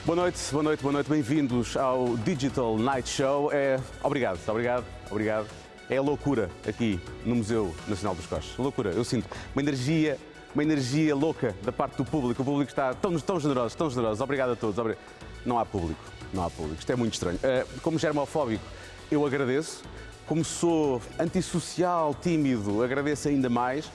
boa noite, bem-vindos ao Digital Night Show. Obrigado. É loucura aqui no Museu Nacional dos Coches. Loucura, eu sinto uma energia louca da parte do público. O público está tão generoso. Obrigado a todos. Não há público. Isto é muito estranho. Como germofóbico, eu agradeço. Como sou antissocial, tímido, agradeço ainda mais.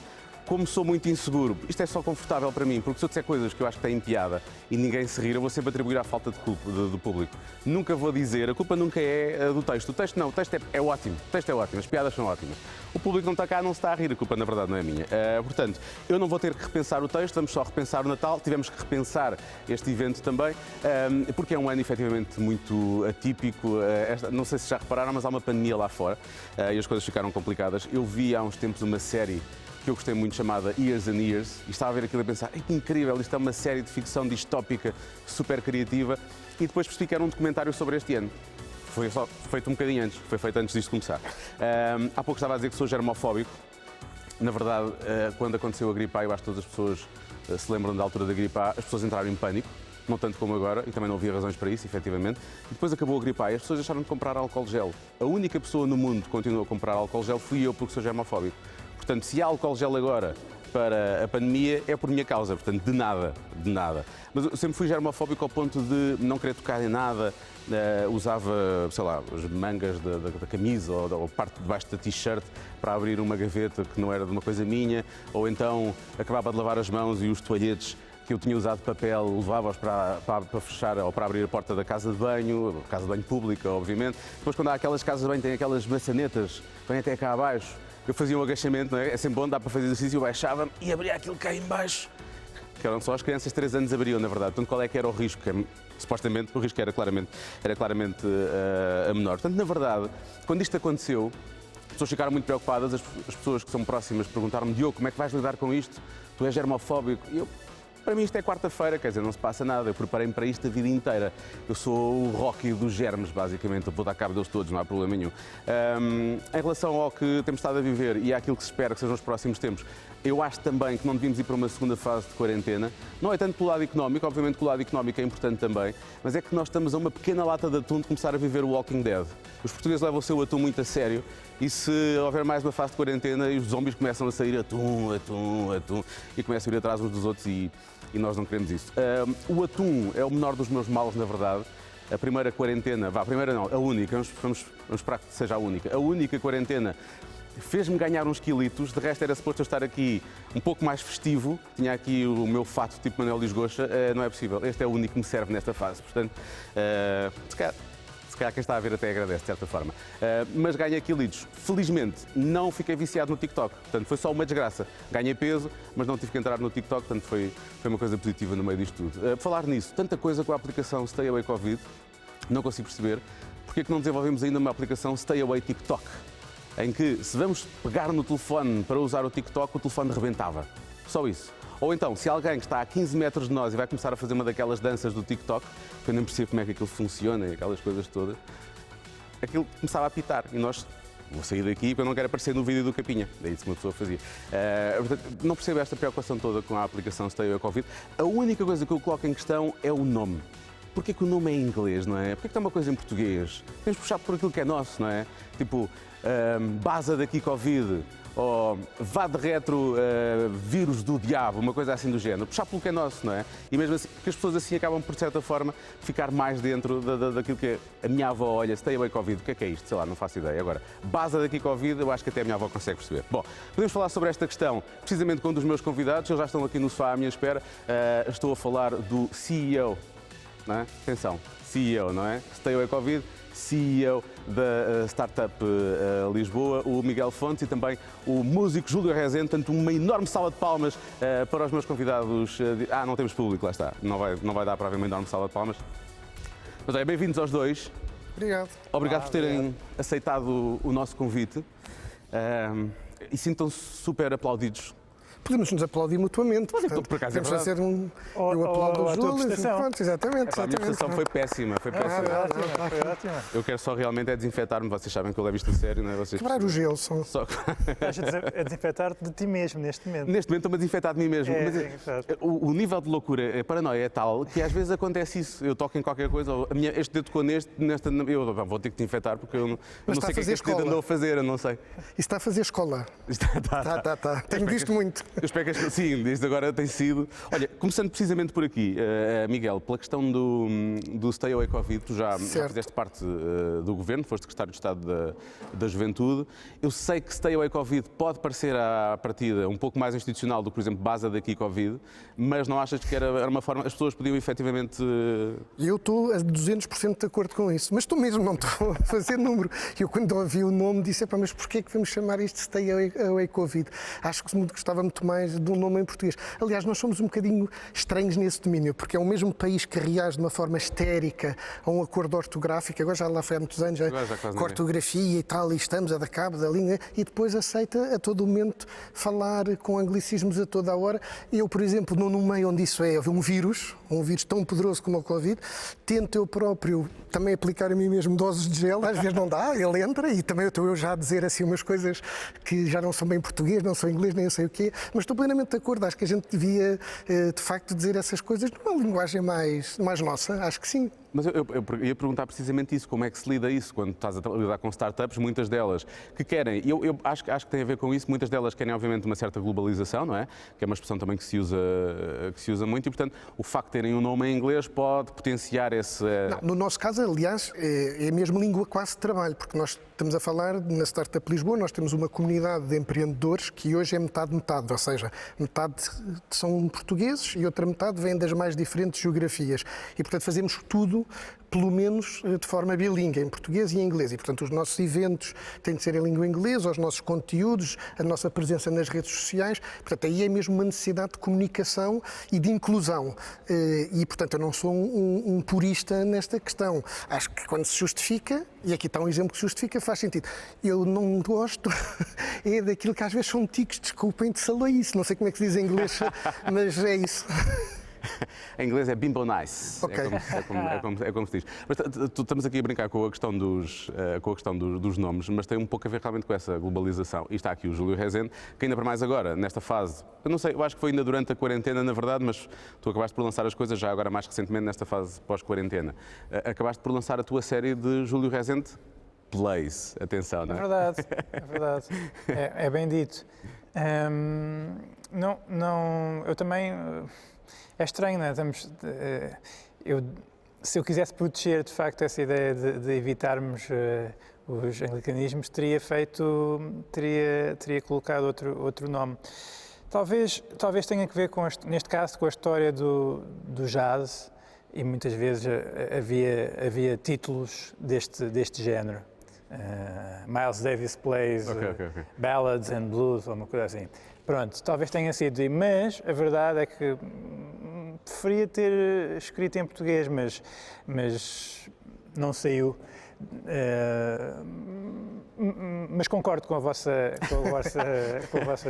Como sou muito inseguro, isto é só confortável para mim, porque se eu disser coisas que eu acho que têm piada e ninguém se rir, eu vou sempre atribuir à falta de culpa do público. Nunca vou dizer, a culpa nunca é do texto. O texto é ótimo. O texto é ótimo, as piadas são ótimas. O público não está cá, não se está a rir, a culpa na verdade não é minha. Portanto, eu não vou ter que repensar o texto, vamos só repensar o Natal, tivemos que repensar este evento também, porque é um ano efetivamente muito atípico. Não sei se já repararam, mas há uma pandemia lá fora e as coisas ficaram complicadas. Eu vi há uns tempos uma série que eu gostei muito, chamada Years and Years, e estava a ver aquilo a pensar, que incrível, isto é uma série de ficção distópica, super criativa, e depois percebi que era um documentário sobre este ano. Foi só feito um bocadinho antes, foi feito antes disto começar. Há pouco estava a dizer que sou germofóbico. Na verdade, quando aconteceu a gripe A, eu acho que todas as pessoas se lembram da altura da gripe A, as pessoas entraram em pânico, não tanto como agora, e também não havia razões para isso, efetivamente. E depois acabou a gripe A e as pessoas deixaram de comprar álcool gel. A única pessoa no mundo que continuou a comprar álcool gel fui eu, porque sou germofóbico. Portanto, se há álcool gel agora para a pandemia, é por minha causa, portanto, de nada. Mas eu sempre fui germofóbico ao ponto de não querer tocar em nada, usava, sei lá, as mangas da camisa ou parte de baixo da t-shirt para abrir uma gaveta que não era de uma coisa minha, ou então acabava de lavar as mãos e os toalhetes que eu tinha usado de papel, levava-os para fechar ou para abrir a porta da casa de banho pública, obviamente. Depois, quando há aquelas casas de banho, tem aquelas maçanetas, vêm até cá abaixo. Eu fazia um agachamento, não é? É sempre bom, dá para fazer exercício, eu baixava-me e abria aquilo cá em baixo. Que eram só as crianças de 3 anos abriam, na verdade. Portanto, qual é que era o risco? Supostamente, o risco era claramente a menor. Portanto, na verdade, quando isto aconteceu, as pessoas ficaram muito preocupadas, as pessoas que são próximas perguntaram-me: Diogo, como é que vais lidar com isto? Tu és germofóbico? E eu, para mim isto é quarta-feira, quer dizer, não se passa nada, eu preparei-me para isto a vida inteira. Eu sou o Rocky dos germes, basicamente, eu vou dar cabo deles todos, não há problema nenhum. Em relação ao que temos estado a viver e àquilo que se espera que sejam os próximos tempos, eu acho também que não devíamos ir para uma segunda fase de quarentena. Não é tanto pelo lado económico, obviamente que o lado económico é importante também, mas é que nós estamos a uma pequena lata de atum de começar a viver o Walking Dead. Os portugueses levam o seu atum muito a sério e se houver mais uma fase de quarentena e os zombies começam a sair atum, e começam a ir atrás uns dos outros e nós não queremos isso. O atum é o menor dos meus males, na verdade. A primeira quarentena, a única, vamos esperar que seja a única. A única quarentena fez-me ganhar uns quilitos, de resto era suposto eu estar aqui um pouco mais festivo, tinha aqui o meu fato tipo Manuel Lisgocha, não é possível. Este é o único que me serve nesta fase, portanto, se calhar quem está a ver até agradece, de certa forma. Mas ganhei quilitos. Felizmente, não fiquei viciado no TikTok. Portanto, foi só uma desgraça. Ganhei peso, mas não tive que entrar no TikTok. Portanto, foi uma coisa positiva no meio disto tudo. Falar nisso, tanta coisa com a aplicação Stay Away Covid, não consigo perceber porque é que não desenvolvemos ainda uma aplicação Stay Away TikTok, em que, se vamos pegar no telefone para usar o TikTok, o telefone rebentava. Só isso. Ou então, se alguém que está a 15 metros de nós e vai começar a fazer uma daquelas danças do TikTok, que eu nem percebo como é que aquilo funciona e aquelas coisas todas, aquilo começava a apitar e nós, vou sair daqui porque eu não quero aparecer no vídeo do Capinha. É isso que uma pessoa fazia. Não percebo esta preocupação toda com a aplicação Stay Away Covid. A única coisa que eu coloco em questão é o nome. Porquê que o nome é em inglês, não é? Porquê que está uma coisa em português? Temos puxado por aquilo que é nosso, não é? Tipo, baza daqui Covid, ou vá de retro vírus do diabo, uma coisa assim do género. Puxar pelo que é nosso, não é? E mesmo assim, porque as pessoas assim acabam, por certa forma, ficar mais dentro daquilo que é. A minha avó olha, Stay Away Covid, o que é isto? Sei lá, não faço ideia. Agora, baza daqui Covid, eu acho que até a minha avó consegue perceber. Bom, podemos falar sobre esta questão precisamente com um dos meus convidados, eles já estão aqui no sofá à minha espera. Estou a falar do CEO. Não é? Atenção, CEO, não é? Stay Away Covid, CEO da Startup Lisboa, o Miguel Fontes e também o músico Júlio Rezende. Portanto, uma enorme salva de palmas para os meus convidados. Não temos público, lá está. Não vai dar para haver uma enorme salva de palmas. Mas é, bem-vindos aos dois. Obrigado. Obrigado por terem aceitado o nosso convite. E sintam-se super aplaudidos Podemos nos aplaudir mutuamente. Portanto, por acaso é podemos verdade. fazer eu Ou aplaudo a o tua Júlio. prestação. Pronto, exatamente. A minha prestação foi péssima, foi péssima. Foi ótimo. Eu quero só realmente é desinfetar-me, vocês sabem que eu levo isto a sério, não é? Vocês Quebrar o gelo só. só... Estás a desinfetar-te de ti mesmo neste momento. Neste momento estou-me a desinfetar de mim mesmo. É, Mas sim, certo. o nível de loucura, a paranoia é tal que às vezes acontece isso. Eu toco em qualquer coisa, ou este dedo tocou nesta. Eu vou ter que desinfetar porque eu não Mas sei o que é que está a fazer este dedo escola. andou a fazer, eu não sei. Isso está a fazer escola. Tá. Tenho visto muito. Eu espero que sim, desde agora tem sido. Olha, começando precisamente por aqui, Miguel, pela questão do Stay Away Covid, tu já fizeste parte do governo, foste secretário de Estado da Juventude. Eu sei que Stay Away Covid pode parecer à partida um pouco mais institucional do que, por exemplo, Baza daqui Covid, mas não achas que era uma forma, as pessoas podiam efetivamente. Eu estou a 200% de acordo com isso, mas tu mesmo não estou a fazer número. Eu, quando ouvi o nome, disse: mas porquê é que vamos chamar isto de Stay Away Covid? Acho que gostava muito mais de um nome em português. Aliás, nós somos um bocadinho estranhos nesse domínio, porque é o mesmo país que reage de uma forma histérica a um acordo ortográfico, agora já lá foi há muitos anos, com a ortografia e tal, e estamos a dar cabo da língua, e depois aceita a todo momento falar com anglicismos a toda a hora. Eu, por exemplo, num meio onde isso é um vírus tão poderoso como o Covid, tento eu próprio também aplicar a mim mesmo doses de gel, às vezes não dá, ele entra, e também estou eu já a dizer assim umas coisas que já não são bem português, não sou inglês, nem eu sei o quê, mas estou plenamente de acordo, acho que a gente devia, de facto, dizer essas coisas numa linguagem mais nossa, acho que sim. Mas eu ia perguntar precisamente isso, como é que se lida isso quando estás a lidar com startups, muitas delas que querem, eu acho que tem a ver com isso, muitas delas querem obviamente uma certa globalização, não é? Que é uma expressão também que se usa muito e, portanto, o facto de terem um nome em inglês pode potenciar esse... Não, no nosso caso, aliás, é a mesma língua quase de trabalho, porque nós estamos a falar, na Startup Lisboa, nós temos uma comunidade de empreendedores que hoje é metade-metade, ou seja, metade são portugueses e outra metade vem das mais diferentes geografias. E, portanto, fazemos tudo, pelo menos, de forma bilingue, em português e em inglês. E, portanto, os nossos eventos têm de ser em língua inglesa, os nossos conteúdos, a nossa presença nas redes sociais. Portanto, aí é mesmo uma necessidade de comunicação e de inclusão. E, portanto, eu não sou um purista nesta questão. Acho que quando se justifica, e aqui está um exemplo que justifica, faz sentido. Eu não gosto é daquilo que às vezes são tiques, desculpem, de saloice. Não sei como é que se diz em inglês, mas é isso. Em inglês é bimbo nice, Okay. é como se diz. Mas estamos aqui a brincar com a questão dos nomes, mas tem um pouco a ver realmente com essa globalização. E está aqui o Júlio Rezende, que ainda para mais agora, nesta fase, eu não sei, eu acho que foi ainda durante a quarentena, na verdade, mas tu acabaste por lançar as coisas já agora mais recentemente nesta fase pós-quarentena. Acabaste por lançar a tua série de Júlio Rezende Plays. Atenção, não é? É verdade. É bem dito. Eu também... É estranho, não é? Se eu quisesse proteger, de facto, essa ideia de evitarmos os anglicanismos, teria colocado outro nome. Talvez tenha que ver, neste caso, com a história do jazz, e muitas vezes havia títulos deste género. Miles Davis Plays, Okay. Ballads and Blues, ou uma coisa assim. Pronto, talvez tenha sido, mas a verdade é que preferia ter escrito em português, mas não saiu. Mas concordo com a vossa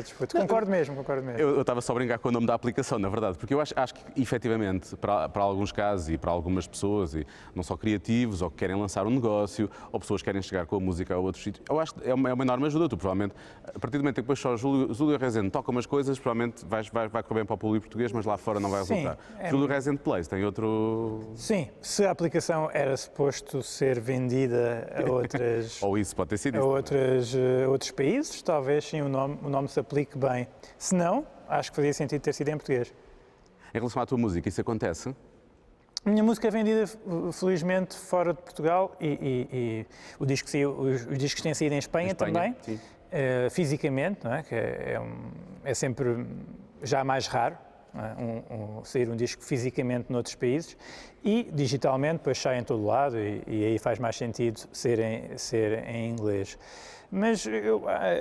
disputa. Concordo mesmo. Eu estava só a brincar com o nome da aplicação, na verdade, porque eu acho que, efetivamente, para alguns casos e para algumas pessoas, e não só criativos, ou que querem lançar um negócio, ou pessoas que querem chegar com a música a outros sítios, eu acho que é uma enorme ajuda. Tu, provavelmente, a partir do momento em que depois só Júlio Rezende toca umas coisas, provavelmente vai correr bem para o público português, mas lá fora não vai resultar. Júlio Rezende Plays tem outro... Sim, se a aplicação era suposto ser vendida a outras... Ou isso pode ter sido a isso. outros países, talvez sim o nome se aplique bem. Se não, acho que fazia sentido ter sido em português. Em relação à tua música, isso acontece? A minha música é vendida, felizmente, fora de Portugal e os discos têm saído em Espanha também, fisicamente, não é? Que é sempre já mais raro, sair um disco fisicamente noutros países, e digitalmente depois sai em todo lado e aí faz mais sentido ser em inglês. Mas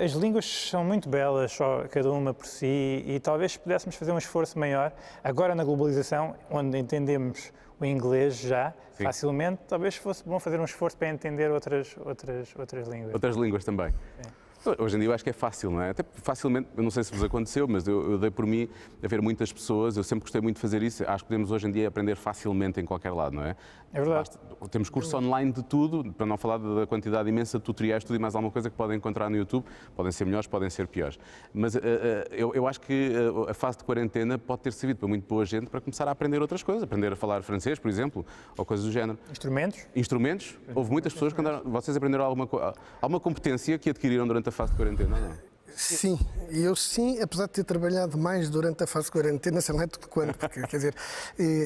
as línguas são muito belas, só cada uma por si, e talvez pudéssemos fazer um esforço maior, agora na globalização, onde entendemos o inglês já facilmente, talvez fosse bom fazer um esforço para entender outras línguas. Outras línguas também. Sim. Hoje em dia eu acho que é fácil, não é? Até facilmente, eu não sei se vos aconteceu, mas eu dei por mim a ver muitas pessoas, eu sempre gostei muito de fazer isso, acho que podemos hoje em dia aprender facilmente em qualquer lado, não é? É verdade. Temos cursos online de tudo, para não falar da quantidade imensa de tutoriais, tudo e mais alguma coisa que podem encontrar no YouTube, podem ser melhores, podem ser piores. Mas eu acho que a fase de quarentena pode ter servido para muito boa gente para começar a aprender outras coisas, aprender a falar francês, por exemplo, ou coisas do género. Instrumentos? Instrumentos? Houve muitas pessoas que vocês aprenderam alguma competência que adquiriram durante a fase de quarentena, não é? Sim, eu sim, apesar de ter trabalhado mais durante a fase de quarentena, sei lá de quando, porque, quer dizer,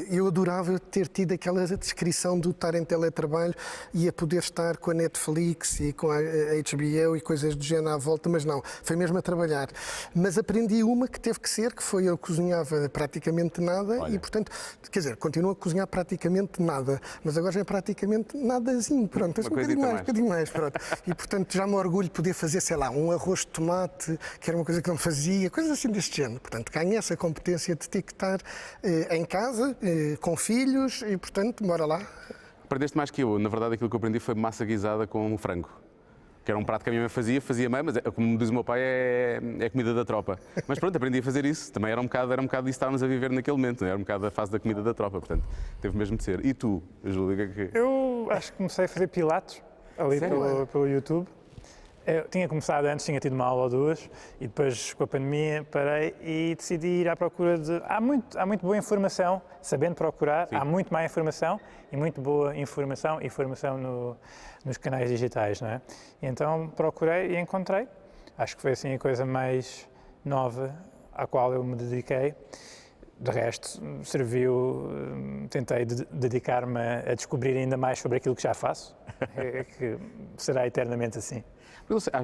eu adorava ter tido aquela descrição do estar em teletrabalho e a poder estar com a Netflix e com a HBO e coisas do género à volta, mas não, foi mesmo a trabalhar. Mas aprendi uma que teve que ser, que foi eu cozinhava praticamente nada. Olha. E, portanto, quer dizer, continuo a cozinhar praticamente nada, mas agora já é praticamente nadazinho, pronto, um bocadinho mais, pronto. E, portanto, já me orgulho de poder fazer, sei lá, um arroz de tomate, que era uma coisa que não fazia, coisas assim deste género. Portanto, ganhei essa competência de ter que estar em casa, com filhos e, portanto, bora lá. Aprendeste mais que eu. Na verdade, aquilo que eu aprendi foi massa guisada com frango. Que era um prato que a minha mãe fazia bem, mas como diz o meu pai, é comida da tropa. Mas pronto, aprendi a fazer isso. Também era um bocado disso que estávamos a viver naquele momento, não é? Era um bocado a fase da comida da tropa, portanto, teve mesmo de ser. E tu, Júlia, que... Eu acho que comecei a fazer pilates ali pelo YouTube. Eu tinha começado antes, tinha tido uma aula ou duas e depois com a pandemia parei e decidi ir à procura de... Há muito boa informação, sabendo procurar, há muito má informação e muito boa informação e formação nos canais digitais, não é? E então procurei e encontrei. Acho que foi assim a coisa mais nova à qual eu me dediquei. De resto, tentei dedicar-me a descobrir ainda mais sobre aquilo que já faço, que será eternamente assim.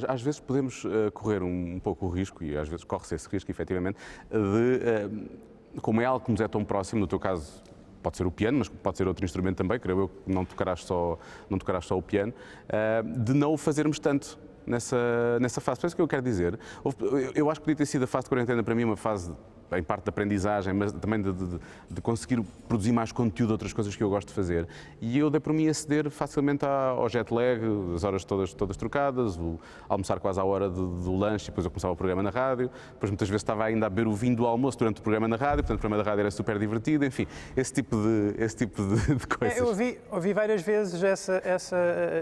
Às vezes podemos correr um pouco o risco, e às vezes corre-se esse risco, efetivamente, de, como é algo que nos é tão próximo, no teu caso pode ser o piano, mas pode ser outro instrumento também, creio eu que não tocarás só o piano, de não o fazermos tanto nessa fase. Penso o que eu quero dizer. Eu acho que podia ter sido a fase de quarentena para mim uma fase, em parte de aprendizagem, mas também de conseguir produzir mais conteúdo de outras coisas que eu gosto de fazer. E eu dei por mim a ceder facilmente ao jet lag, as horas todas trocadas, almoçar quase à hora do lanche, e depois eu começava o programa na rádio, depois muitas vezes estava ainda a beber o vinho do almoço durante o programa na rádio, portanto o programa da rádio era super divertido, enfim, esse tipo de coisas. Eu ouvi várias vezes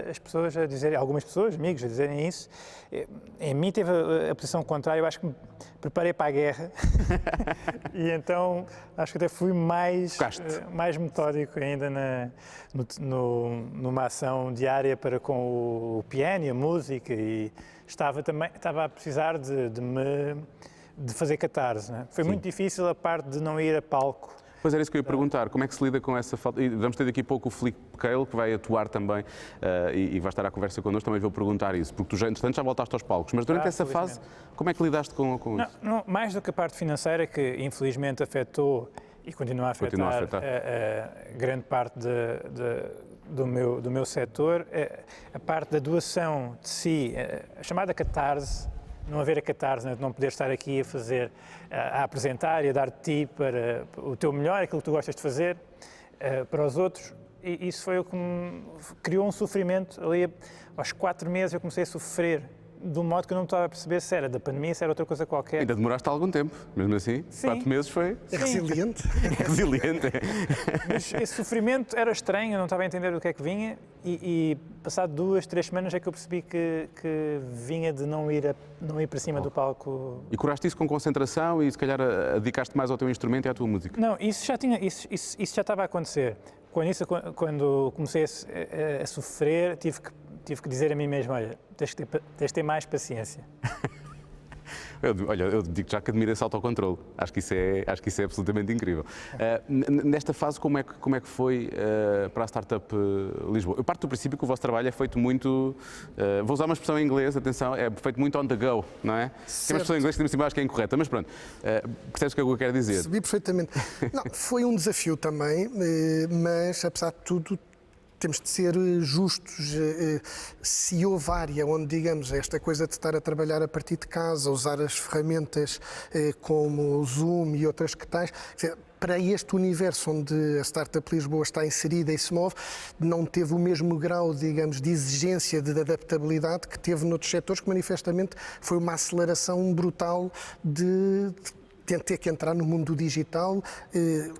as pessoas a dizerem, algumas pessoas, amigos, a dizerem isso. Em mim teve a posição contrária, eu acho que me preparei para a guerra e então acho que até fui mais metódico ainda numa ação diária para com o piano e a música e estava a precisar de fazer catarse, não é? Foi muito difícil a parte de não ir a palco. Pois era isso que eu ia perguntar, como é que se lida com essa falta? E vamos ter daqui a pouco o Filipe Keil, que vai atuar também e vai estar à conversa connosco, também vou perguntar isso, porque tu entretanto já voltaste aos palcos, mas durante essa fase, como é que lidaste com isso? Não, mais do que a parte financeira, que infelizmente afetou e continua a afetar grande parte do meu setor, a parte da doação de si, a chamada catarse, não haver a catarse, não poder estar aqui a apresentar e a dar de ti para o teu melhor, aquilo que tu gostas de fazer, para os outros. E isso foi o que me criou um sofrimento. Ali, aos 4 meses eu comecei a sofrer de um modo que eu não estava a perceber se era da pandemia, se era outra coisa qualquer. Ainda demoraste algum tempo, mesmo assim? Sim. 4 meses foi? É resiliente. É resiliente. Mas esse sofrimento era estranho, eu não estava a entender do que é que vinha e passado 2, 3 semanas é que eu percebi que vinha de não ir para cima do palco. E curaste isso com concentração e se calhar dedicaste mais ao teu instrumento e à tua música? Não, isso já estava a acontecer. Quando comecei a sofrer, tive que dizer a mim mesmo, olha, tens de ter mais paciência. Eu digo já que admiro esse autocontrole. Acho que isso é absolutamente incrível. Nesta fase, como é que foi para a Startup Lisboa? Eu parto do princípio que o vosso trabalho é feito muito... vou usar uma expressão em inglês, atenção, é feito muito on the go, não é? Tem uma expressão em inglês que acho que é incorreta, mas pronto. Percebes o que é que eu quero dizer? Percebi perfeitamente. Não, foi um desafio também, mas apesar de tudo, temos de ser justos. Se houve área onde, digamos, esta coisa de estar a trabalhar a partir de casa, usar as ferramentas como o Zoom e outras que tais, para este universo onde a Startup Lisboa está inserida e se move, não teve o mesmo grau, digamos, de exigência, de adaptabilidade que teve noutros setores, que manifestamente foi uma aceleração brutal de ter que entrar no mundo digital,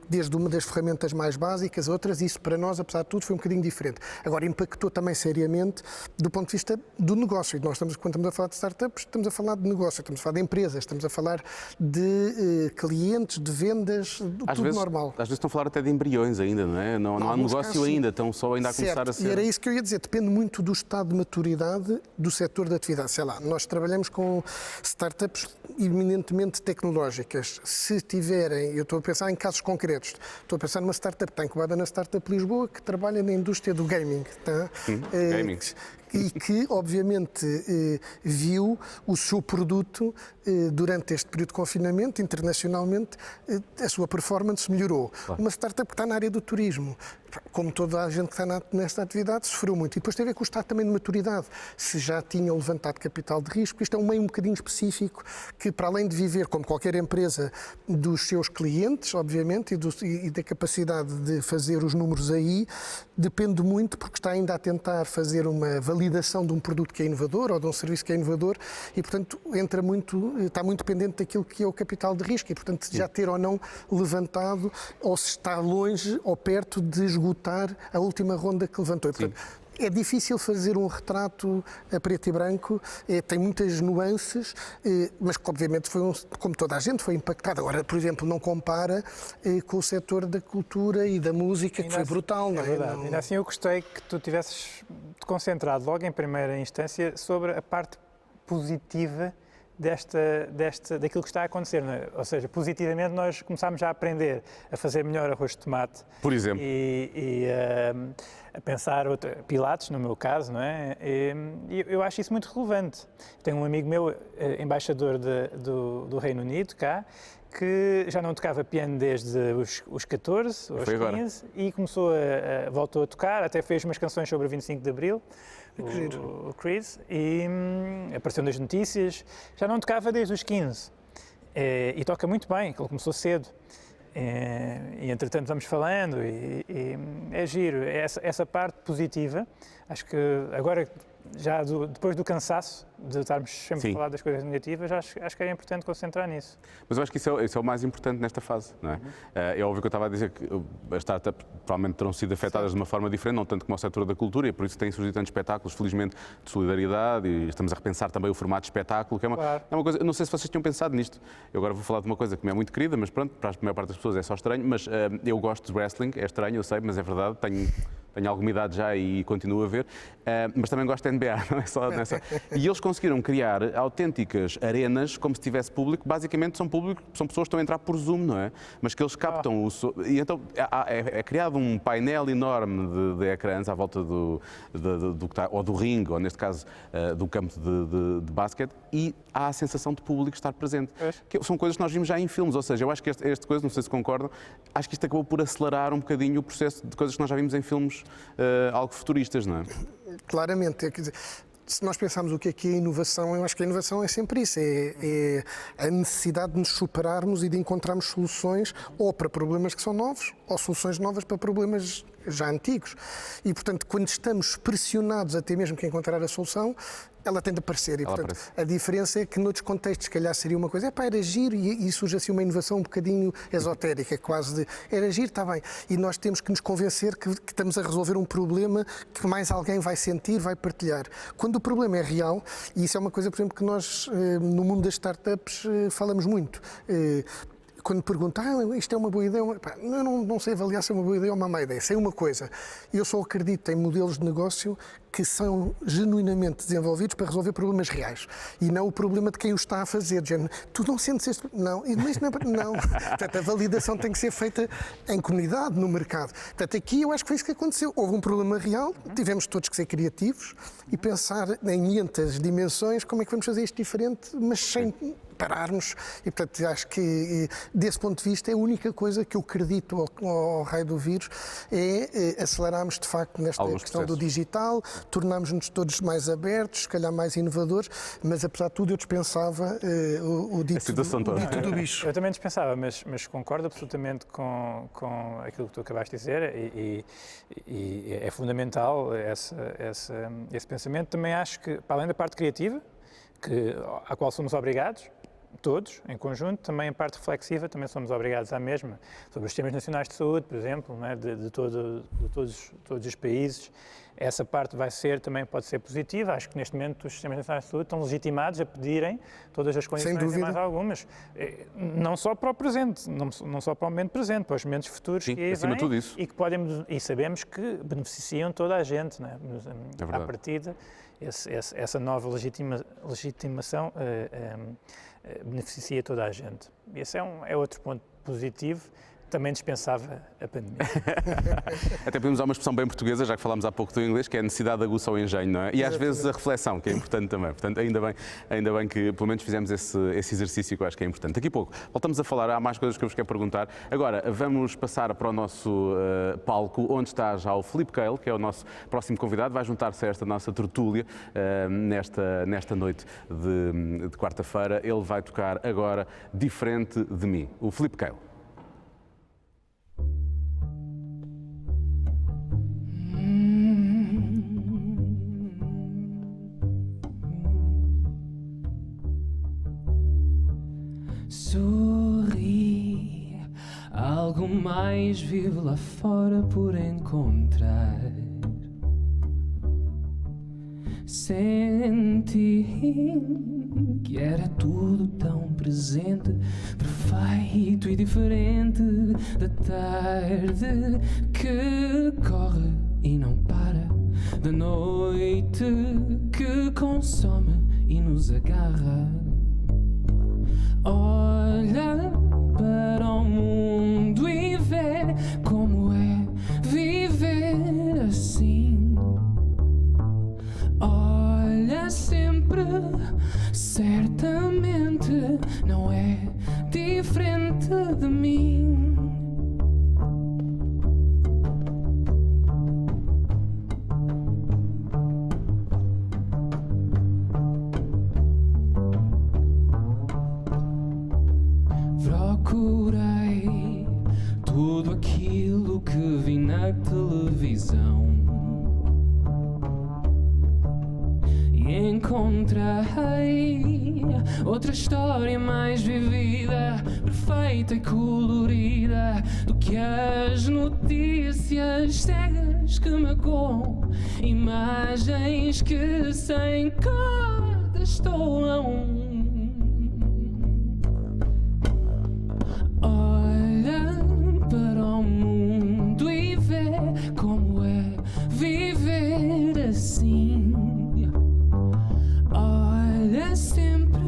desde uma das ferramentas mais básicas a outras. Isso para nós, apesar de tudo, foi um bocadinho diferente. Agora, impactou também seriamente do ponto de vista do negócio. Nós quando estamos a falar de startups, estamos a falar de negócio, estamos a falar de empresas, estamos a falar de clientes, de vendas, tudo normal. Às vezes estão a falar até de embriões ainda, não é? Não há negócio ainda, estão só ainda a começar a ser... E era isso que eu ia dizer, depende muito do estado de maturidade do setor de atividade. Sei lá, nós trabalhamos com startups eminentemente tecnológicas. Se tiverem, eu estou a pensar em casos concretos, estou a pensar numa startup que está incubada na Startup Lisboa, que trabalha na indústria do gaming. Tá? Gaming. E que, obviamente, viu o seu produto, durante este período de confinamento, internacionalmente, a sua performance melhorou. Claro. Uma startup que está na área do turismo, como toda a gente que está nesta atividade, sofreu muito. E depois tem a ver com o estado também de maturidade. Se já tinham levantado capital de risco, isto é um meio um bocadinho específico, que para além de viver, como qualquer empresa, dos seus clientes, obviamente, e da capacidade de fazer os números aí, depende muito, porque está ainda a tentar fazer uma validação de um produto que é inovador ou de um serviço que é inovador e, portanto, está muito dependente daquilo que é o capital de risco e, portanto, já ter ou não levantado ou se está longe ou perto de esgotar a última ronda que levantou. E, portanto, é difícil fazer um retrato a preto e branco, tem muitas nuances, mas que obviamente como toda a gente foi impactada. Agora, por exemplo, não compara com o setor da cultura e da música, que foi brutal, não é? Verdade. Ainda assim, eu gostei que tu tivesses concentrado logo em primeira instância sobre a parte positiva daquilo que está a acontecer. Não é? Ou seja, positivamente nós começámos já a aprender a fazer melhor arroz de tomate. Por exemplo. E a pensar Pilates, no meu caso, não é? E eu acho isso muito relevante. Tenho um amigo meu, embaixador do Reino Unido, cá, que já não tocava piano desde os 14 ou os 15 e voltou a tocar, até fez umas canções sobre o 25 de Abril. O Chris, e apareceu nas notícias, já não tocava desde os 15 e toca muito bem, ele começou cedo e entretanto vamos falando e é giro, essa parte positiva, acho que agora já depois do cansaço de estarmos sempre a falar das coisas negativas, acho que é importante concentrar nisso. Mas eu acho que isso é o mais importante nesta fase, não é? É óbvio que eu estava a dizer que as startups provavelmente terão sido afetadas de uma forma diferente, não tanto como o setor da cultura, e por isso têm surgido tantos espetáculos, felizmente, de solidariedade, e estamos a repensar também o formato de espetáculo, que é uma coisa, eu não sei se vocês tinham pensado nisto, eu agora vou falar de uma coisa que me é muito querida, mas pronto, para a maior parte das pessoas é só estranho, mas eu gosto de wrestling, é estranho, eu sei, mas é verdade, tenho alguma idade já e continuo a ver, mas também gosto de NBA, não é só nessa. E eles conseguiram criar autênticas arenas como se tivesse público, basicamente são pessoas que estão a entrar por Zoom, não é? Mas que eles captam e então é criado um painel enorme de ecrãs à volta ou do ringue, ou neste caso do campo de basquete, e há a sensação de público estar presente. Que são coisas que nós vimos já em filmes, ou seja, eu acho que esta coisa, não sei se concordam, acho que isto acabou por acelerar um bocadinho o processo de coisas que nós já vimos em filmes algo futuristas, não é? Claramente, quer dizer, se nós pensarmos o que é inovação, eu acho que a inovação é sempre isso, é a necessidade de nos superarmos e de encontrarmos soluções ou para problemas que são novos ou soluções novas para problemas já antigos. E, portanto, quando estamos pressionados até mesmo que encontrar a solução, ela tende a aparecer. E, portanto, a diferença é que noutros contextos, se calhar seria uma coisa, era giro, e surge assim uma inovação um bocadinho esotérica, quase de, era giro, está bem. E nós temos que nos convencer que estamos a resolver um problema que mais alguém vai sentir, vai partilhar. Quando o problema é real, e isso é uma coisa, por exemplo, que nós, no mundo das startups, falamos muito. Quando perguntam, isto é uma boa ideia, eu não sei avaliar se é uma boa ideia ou uma má ideia, sei uma coisa, eu só acredito em modelos de negócio que são genuinamente desenvolvidos para resolver problemas reais e não o problema de quem o está a fazer. Tu não sentes este... Não, mas não. Portanto, a validação tem que ser feita em comunidade, no mercado. Portanto, aqui eu acho que foi isso que aconteceu. Houve um problema real, tivemos todos que ser criativos e pensar em 500 dimensões como é que vamos fazer isto diferente, mas pararmos e, portanto, acho que desse ponto de vista é a única coisa que eu acredito ao raio do vírus é acelerarmos de facto nesta questão do digital, tornarmos-nos todos mais abertos, se calhar mais inovadores, mas apesar de tudo eu dispensava o dito do bicho. Eu também dispensava, mas concordo absolutamente com aquilo que tu acabaste de dizer e é fundamental esse pensamento. Também acho que, para além da parte criativa, à qual somos obrigados, todos, em conjunto, também a parte reflexiva, também somos obrigados à mesma, sobre os sistemas nacionais de saúde, por exemplo, não é? de todos os países. Essa parte também pode ser positiva. Acho que neste momento os sistemas nacionais de saúde estão legitimados a pedirem todas as condições e mais algumas, não só para o presente, não só para o momento presente, para os momentos futuros que aí vêm e que e sabemos que beneficiam toda a gente, não é? À partida, essa nova legitimação beneficia toda a gente. Esse é outro ponto positivo. Também dispensava a pandemia. Até podemos usar uma expressão bem portuguesa, já que falámos há pouco do inglês, que é a necessidade aguça ao engenho, não é? E às vezes a reflexão, que é importante também. Portanto, ainda bem que pelo menos fizemos esse exercício que eu acho que é importante. Daqui a pouco voltamos a falar, há mais coisas que eu vos quero perguntar. Agora, vamos passar para o nosso palco, onde está já o Filipe Keil, que é o nosso próximo convidado, vai juntar-se a esta nossa tertúlia nesta noite de quarta-feira. Ele vai tocar agora Diferente de Mim. O Filipe Keil. Sorri, algo mais vivo lá fora por encontrar. Senti que era tudo tão presente, perfeito e diferente da tarde que corre e não para, da noite que consome e nos agarra. Olha para o mundo e vê como é viver assim. Olha sempre, certamente não é diferente de mim. Procurei tudo aquilo que vi na televisão e encontrei outra história mais vivida, perfeita e colorida do que as notícias cegas que magoam, imagens que sem cor destoam. Como é viver assim? Olha sempre,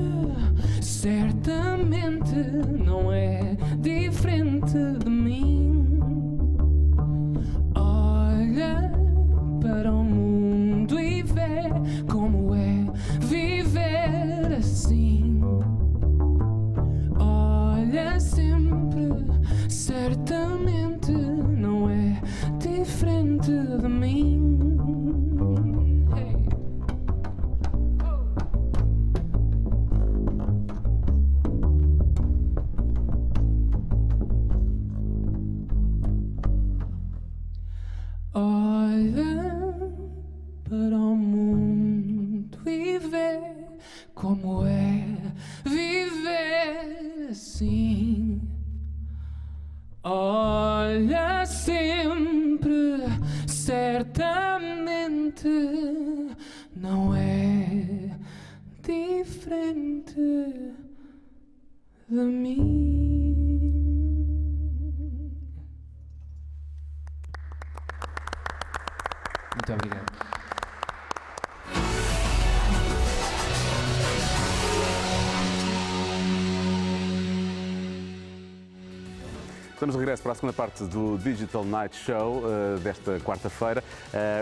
certamente não é diferente de mim. Olha para o mundo e vê como é viver assim. Olha sempre, certamente não é diferente de mim. Hey. Olha para o mundo e vê como é viver assim. Olha sempre, certamente não é diferente de mim. Muito obrigado. Estamos de regresso para a segunda parte do Digital Night Show desta quarta-feira,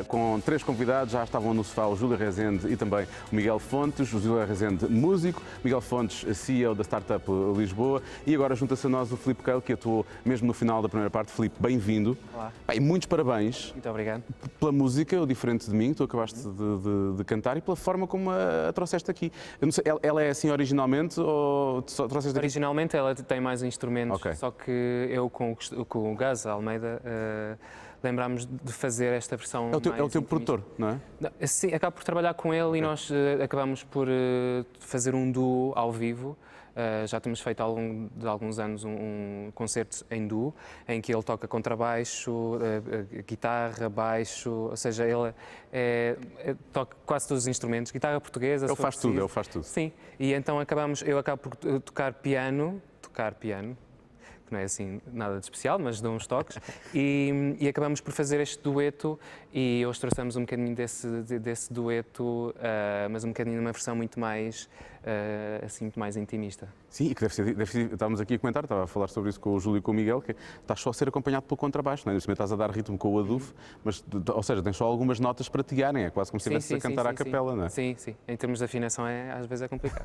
com 3 convidados. Já estavam no sofá o Júlio Rezende e também o Miguel Fontes. O Júlio Rezende, músico, Miguel Fontes, CEO da Startup Lisboa, e agora junta-se a nós o Filipe Keil, que atuou mesmo no final da primeira parte. Filipe, bem-vindo. Olá. E muitos parabéns. Muito obrigado. Pela música, o Diferente de Mim, que tu acabaste de cantar, e pela forma como a trouxeste aqui. Eu não sei, ela é assim originalmente ou só trouxeste aqui? Originalmente ela tem mais instrumentos, Ok. só que eu com o Gaz Almeida lembrámos de fazer esta versão É o teu mais intimista. produtor, não é? Não, sim, acabo por trabalhar com ele e nós acabamos por fazer um duo ao vivo. Já temos feito ao longo de alguns anos um concerto em duo, em que ele toca contrabaixo, guitarra, baixo, ou seja, ele toca quase todos os instrumentos, guitarra portuguesa. Ele se for faz tudo, preciso. ele faz tudo. Sim, e então eu acabo por tocar piano, que não é assim nada de especial, mas dou uns toques, e acabamos por fazer este dueto, e hoje trouxemos um bocadinho desse dueto, mas um bocadinho numa versão muito mais, assim, muito mais intimista. Sim, e que deve ser, estávamos aqui a comentar, estava a falar sobre isso com o Júlio e com o Miguel, que estás só a ser acompanhado pelo contrabaixo, não é? Neste momento estás a dar ritmo com o adufo, mas, ou seja, tens só algumas notas para te guiarem, é quase como se estivesse a cantar à capela, não é? Sim, sim. Em termos de afinação, às vezes é complicado.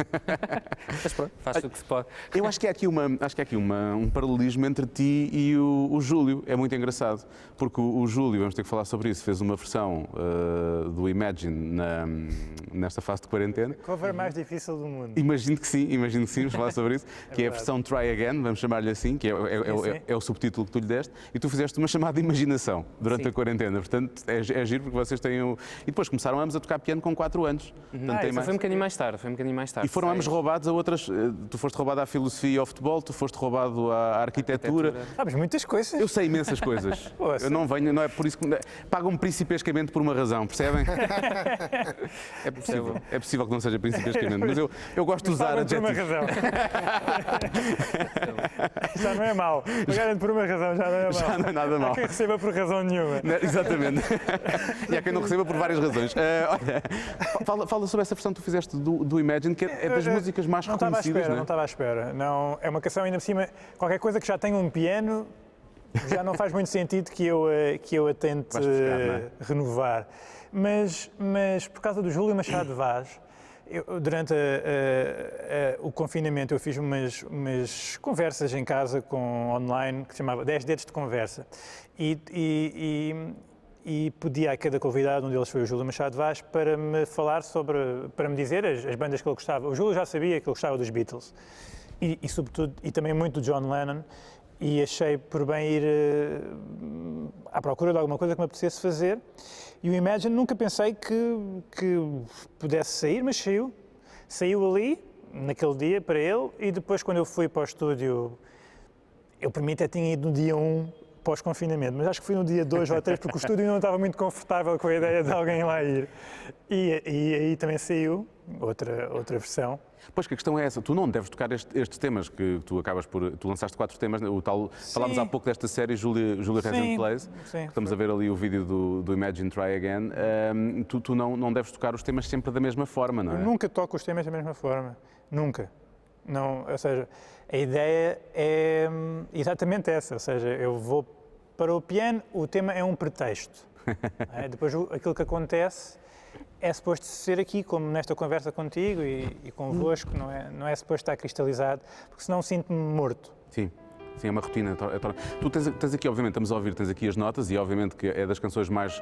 Mas pronto, faz o que se pode. Eu acho que há aqui, um paralelismo entre ti e o Júlio, é muito engraçado, porque o Júlio, vamos ter que falar sobre isso, fez uma versão do Imagine nesta fase de quarentena. Cover mais difícil do mundo. Imagino que sim, vamos falar sobre isso, que é a versão Try Again, vamos chamar-lhe assim, que é o subtítulo que tu lhe deste, e tu fizeste uma chamada Imaginação durante Sim. a quarentena, portanto é giro porque vocês têm o... E depois começaram ambos a tocar piano com 4 anos. Portanto, tem Isso mais... foi um bocadinho mais tarde, E foram ambos roubados a outras... Tu foste roubado à filosofia e ao futebol, tu foste roubado à arquitetura. Sabes muitas coisas. Eu sei imensas coisas. Poxa. Eu não venho, não é por isso que... Pagam-me principescamente por uma razão, percebem? É possível que não seja principescamente, mas eu gosto de usar Pagam-te por uma adjetivos. razão. Já não é mau. Pagarem por uma razão já não é mau. Já não é nada mau. Há quem receba por razão nenhuma. Exatamente. E há quem não receba por várias razões. Olha, fala sobre essa versão que tu fizeste do Imagine, que é das músicas mais reconhecidas, Não estava à espera. Não, é uma canção ainda por cima. Qualquer coisa que já tenha um piano já não faz muito sentido que eu a tente Vais buscar, não é? renovar. Mas por causa do Júlio Machado de Vaz, durante o confinamento eu fiz umas conversas em casa online que se chamava 10 dedos de conversa e pedi a cada convidado, um deles foi o Júlio Machado de Vaz, para me falar para me dizer as bandas que ele gostava. O Júlio já sabia que ele gostava dos Beatles e sobretudo, e também muito do John Lennon, e achei por bem ir à procura de alguma coisa que me apetecesse fazer. E o Imagine nunca pensei que pudesse sair, mas saiu. Saiu ali, naquele dia, para ele, e depois quando eu fui para o estúdio, eu para mim até tinha ido no dia 1 pós-confinamento, mas acho que fui no dia 2 ou 3, porque o estúdio não estava muito confortável com a ideia de alguém lá ir. E aí também saiu outra versão. Pois que a questão é essa, tu não deves tocar estes temas que tu acabas por... Tu lançaste 4 temas, o tal... Falámos há pouco desta série Julia Rezende Plays, sim, estamos a ver ali o vídeo do Imagine Try Again. Tu não deves tocar os temas sempre da mesma forma, não é? Eu nunca toco os temas da mesma forma, nunca. Não, ou seja, a ideia é exatamente essa, ou seja, eu vou para o piano, o tema é um pretexto. Depois aquilo que acontece é suposto ser aqui, como nesta conversa contigo e convosco, não é suposto estar cristalizado, porque senão sinto-me morto. Sim. Sim, é uma rotina. Tu tens aqui, obviamente, estamos a ouvir, tens aqui as notas e, obviamente, que é das canções mais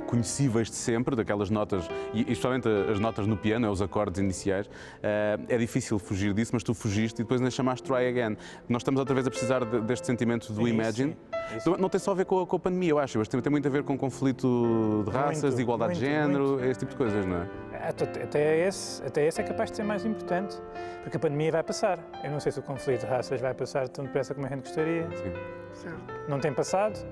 reconhecíveis de sempre, daquelas notas, e especialmente as notas no piano, os acordes iniciais. É difícil fugir disso, mas tu fugiste e depois ainda chamaste Try Again. Nós estamos outra vez a precisar deste sentimento do Imagine. Isso. Não tem só a ver com a pandemia, eu acho. Tem muito a ver com conflito de raças, de igualdade de género, esse tipo de coisas, não é? Até esse é capaz de ser mais importante, porque a pandemia vai passar. Eu não sei se o conflito de raças vai passar tão depressa como a gente gostaria. Sim. Certo. Não tem passado?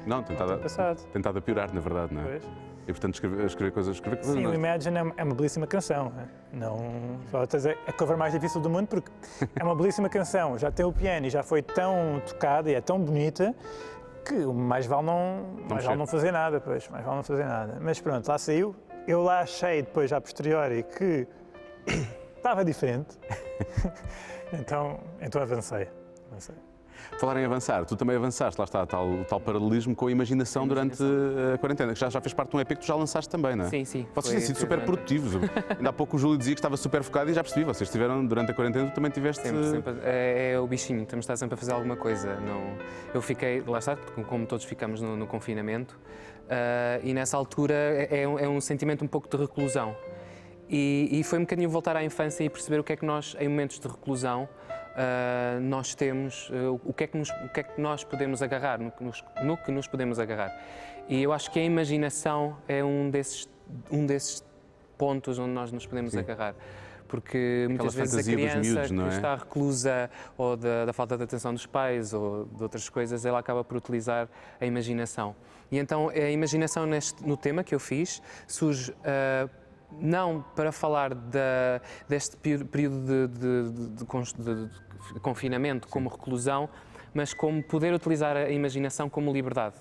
Não, tentado a piorar, na verdade, não é? Pois. E, portanto, escrever coisas Sim, o Imagine é uma belíssima canção. Não, é a cover mais difícil do mundo porque é uma belíssima canção. Já tem o piano e já foi tão tocada e é tão bonita que mais vale não fazer nada, pois. Mais vale não fazer nada. Mas pronto, lá saiu. Eu lá achei depois, a posteriori, que estava diferente. então avancei. Falar em avançar, tu também avançaste, lá está, tal paralelismo com a imaginação durante a quarentena, que já fez parte de um EP que tu já lançaste também, não é? Sim, sim. Vocês têm sido super produtivos. Ainda há pouco o Júlio dizia que estava super focado e já percebi, vocês tiveram durante a quarentena, tu também tiveste... Sempre. É o bichinho, temos de estar sempre a fazer alguma coisa. Não, eu fiquei, lá está, como todos ficamos no confinamento, e nessa altura é um sentimento um pouco de reclusão. E foi um bocadinho voltar à infância e perceber o que é que nós, em momentos de reclusão, nós temos, o que é que nós podemos agarrar, no que nos podemos agarrar. E eu acho que a imaginação é um desses pontos onde nós nos podemos agarrar. Porque muitas vezes a criança miúdos, que está reclusa ou da falta de atenção dos pais ou de outras coisas, ela acaba por utilizar a imaginação. E então a imaginação no tema que eu fiz surge não para falar deste período de confinamento como reclusão, mas como poder utilizar a imaginação como liberdade.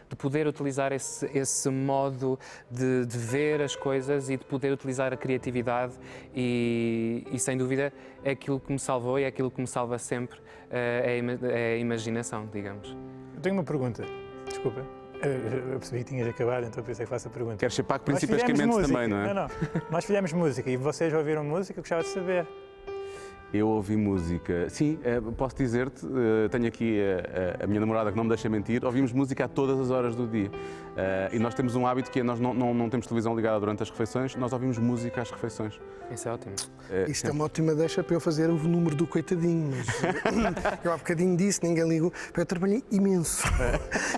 De poder utilizar esse modo de ver as coisas e de poder utilizar a criatividade e sem dúvida é aquilo que me salvou e é aquilo que me salva sempre, é a imaginação, digamos. Eu tenho uma pergunta, desculpa. Eu percebi que tinhas acabado, então por isso é que faço a pergunta. Queres ser pago principescamente também, não é? Não. Nós fizemos música e vocês ouviram música, eu gostava de saber. Eu ouvi música, sim, posso dizer-te, tenho aqui a minha namorada que não me deixa mentir, ouvimos música a todas as horas do dia. E nós temos um hábito que é, nós não temos televisão ligada durante as refeições, nós ouvimos música às refeições. Isso é ótimo. Isto é uma ótima deixa para eu fazer o número do coitadinho, mas eu há bocadinho disse, ninguém ligou, eu trabalhei imenso.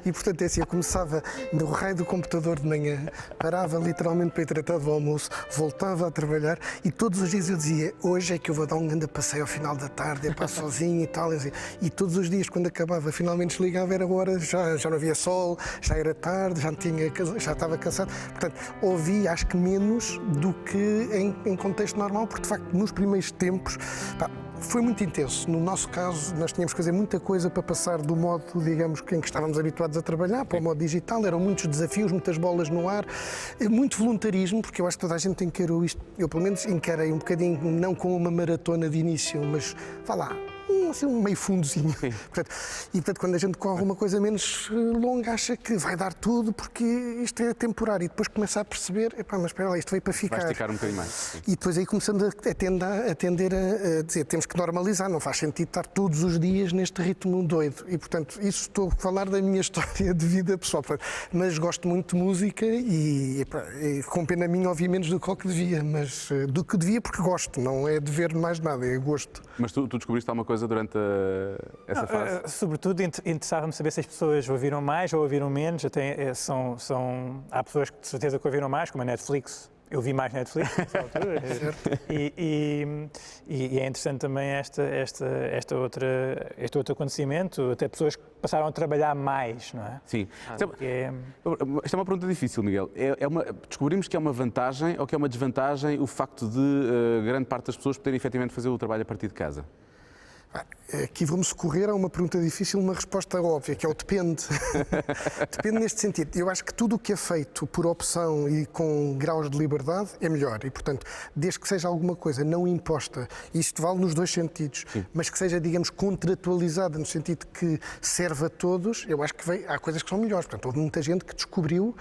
E portanto é assim, eu começava no raio do computador de manhã, parava literalmente para ir tratar do almoço, voltava a trabalhar e todos os dias eu dizia, hoje é que eu vou dar um grande passeio ao final da tarde, é para sozinho e tal. E todos os dias, quando acabava, finalmente desligava, era hora, já não havia sol, já era tarde, já estava cansado. Portanto, ouvi, acho que menos do que em contexto normal, porque de facto, nos primeiros tempos, foi muito intenso. No nosso caso, nós tínhamos que fazer muita coisa para passar do modo, digamos, em que estávamos habituados a trabalhar, para o modo digital. Eram muitos desafios, muitas bolas no ar, muito voluntarismo, porque eu acho que toda a gente encarou isto. Eu, pelo menos, encarei um bocadinho, não como uma maratona de início, mas, vá lá, assim, um meio fundozinho. Portanto, quando a gente corre uma coisa menos longa, acha que vai dar tudo porque isto é temporário. E depois começa a perceber, mas espera lá, isto veio para ficar. Vai esticar um bocadinho mais. Sim. E depois aí começamos a tender a dizer, temos que normalizar, não faz sentido estar todos os dias neste ritmo doido. E, portanto, isso estou a falar da minha história de vida pessoal. Mas gosto muito de música e com pena minha ouvi menos do que devia, mas do que devia porque gosto, não é de ver mais nada, é gosto. Mas tu descobriste alguma coisa durante essa fase? Sobretudo interessava-me saber se as pessoas ouviram mais ou ouviram menos. Há pessoas que de certeza que ouviram mais, como a Netflix. Eu vi mais Netflix nessa altura. E é interessante também este outro acontecimento, até pessoas que passaram a trabalhar mais, não é? Sim. Isto é uma pergunta difícil, Miguel. Descobrimos que é uma vantagem ou que é uma desvantagem o facto de grande parte das pessoas poderem efetivamente fazer o trabalho a partir de casa? Aqui vamos socorrer a uma pergunta difícil, uma resposta óbvia, que é o depende. Depende neste sentido. Eu acho que tudo o que é feito por opção e com graus de liberdade é melhor. E, portanto, desde que seja alguma coisa não imposta, isto vale nos dois sentidos, mas que seja, digamos, contratualizada no sentido que serve a todos, eu acho que há coisas que são melhores. Portanto, houve muita gente que descobriu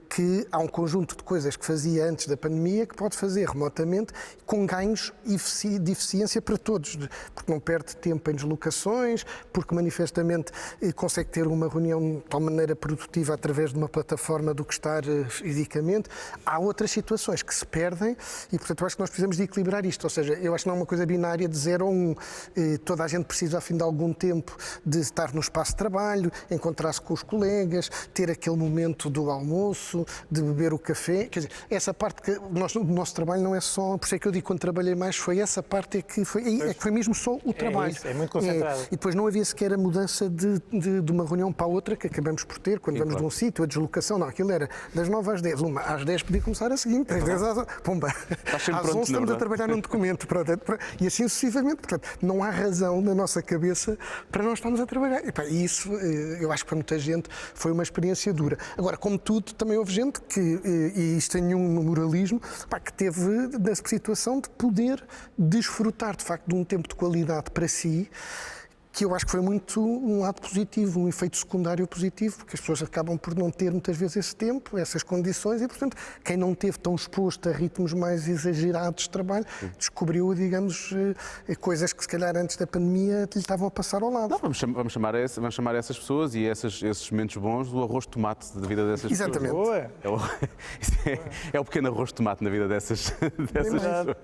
que há um conjunto de coisas que fazia antes da pandemia que pode fazer remotamente com ganhos de eficiência para todos, porque não perde tempo em deslocações, porque manifestamente consegue ter uma reunião de tal maneira produtiva através de uma plataforma do que estar fisicamente. Há outras situações que se perdem e, portanto, eu acho que nós precisamos de equilibrar isto, ou seja, eu acho que não é uma coisa binária de 0 ou 1. Toda a gente precisa, ao fim de algum tempo, de estar no espaço de trabalho, encontrar-se com os colegas, ter aquele momento do almoço, de beber o café. Quer dizer, essa parte que o nosso trabalho não é só, por isso é que eu digo, quando trabalhei mais, foi essa parte que foi mesmo só o trabalho. É muito concentrado. E depois não havia sequer a mudança de uma reunião para a outra que acabamos por ter, quando vamos de um sítio, a deslocação, não, aquilo era das 9 às 10, às 10 podia começar a seguinte, das 10 às 11, pumba, às 11 estamos a trabalhar num documento, e assim sucessivamente, portanto, não há razão na nossa cabeça para nós estarmos a trabalhar. E isso, eu acho que para muita gente foi uma experiência dura. Agora, como tudo, também houve gente que, e isto sem nenhum moralismo, que teve a situação de poder desfrutar, de facto, de um tempo de qualidade para si, que eu acho que foi muito um lado positivo, um efeito secundário positivo, porque as pessoas acabam por não ter muitas vezes esse tempo, essas condições, e portanto quem não teve tão exposto a ritmos mais exagerados de trabalho, descobriu, digamos, coisas que se calhar antes da pandemia lhe estavam a passar ao lado. Não, vamos chamar essas pessoas e esses momentos bons do arroz de tomate da vida dessas Exatamente. pessoas. É o pequeno arroz de tomate na vida dessas pessoas.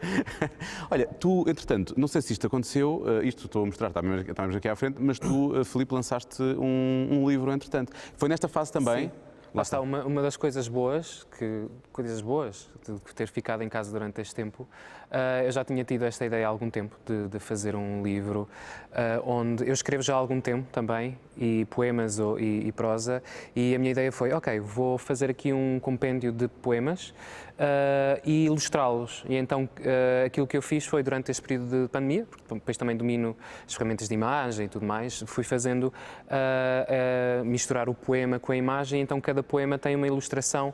Olha, tu, entretanto, não sei se isto aconteceu, isto estou a mostrar, estamos aqui à frente, mas tu, Filipe, lançaste um livro, entretanto. Foi nesta fase também? Sim. Lá está, uma das coisas boas de ter ficado em casa durante este tempo, eu já tinha tido esta ideia há algum tempo de fazer um livro onde eu escrevo já há algum tempo também, e poemas e prosa, e a minha ideia foi, ok, vou fazer aqui um compêndio de poemas e ilustrá-los. E então aquilo que eu fiz foi, durante este período de pandemia, porque depois também domino as ferramentas de imagem e tudo mais, fui fazendo misturar o poema com a imagem, então cada poema tem uma ilustração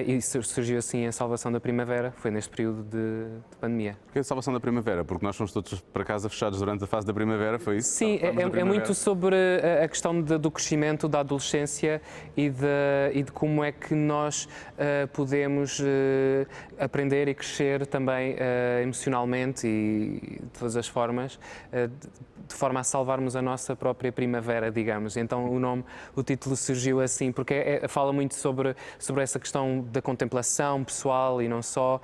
e surgiu assim a Salvação da Primavera, foi neste período de pandemia. Porque a Salvação da Primavera, porque nós fomos todos para casa fechados durante a fase da primavera, foi isso? Sim, é muito sobre a questão do crescimento, da adolescência e de como é que nós podemos aprender e crescer também emocionalmente e de todas as formas, de forma a salvarmos a nossa própria primavera, digamos. Então o título surgiu assim, porque fala muito sobre essa questão da contemplação pessoal e não só,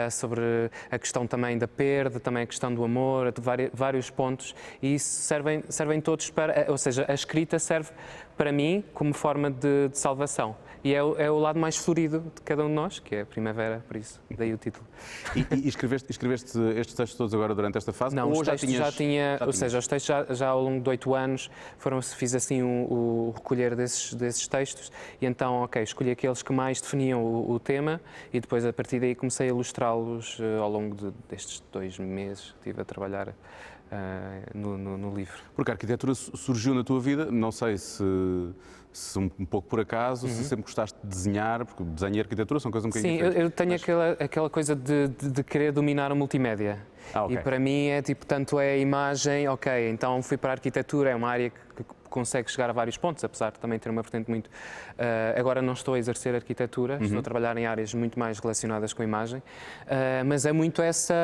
sobre a questão também da perda, também a questão do amor, de vários pontos, e isso servem todos para, ou seja, a escrita serve para mim como forma de salvação. E é o lado mais florido de cada um de nós, que é a primavera, por isso, daí o título. E escreveste estes textos todos agora durante esta fase? Não, ou os textos já tinha, ou tinhas? seja, os textos já ao longo de 8 anos fiz assim o recolher desses textos, e então, ok, escolhi aqueles que mais definiam o tema, e depois a partir daí comecei a ilustrá-los ao longo destes 2 meses que estive a trabalhar no livro. Porque a arquitetura surgiu na tua vida, não sei se um pouco por acaso, se sempre gostaste de desenhar, porque desenho e arquitetura são coisas um bocadinho diferentes. Sim, eu tenho aquela coisa de querer dominar a multimédia. Okay. E para mim é tipo, tanto é a imagem, ok, então fui para a arquitetura, é uma área que consegue chegar a vários pontos, apesar de também ter uma vertente muito... agora não estou a exercer arquitetura, estou a trabalhar em áreas muito mais relacionadas com a imagem, mas é muito essa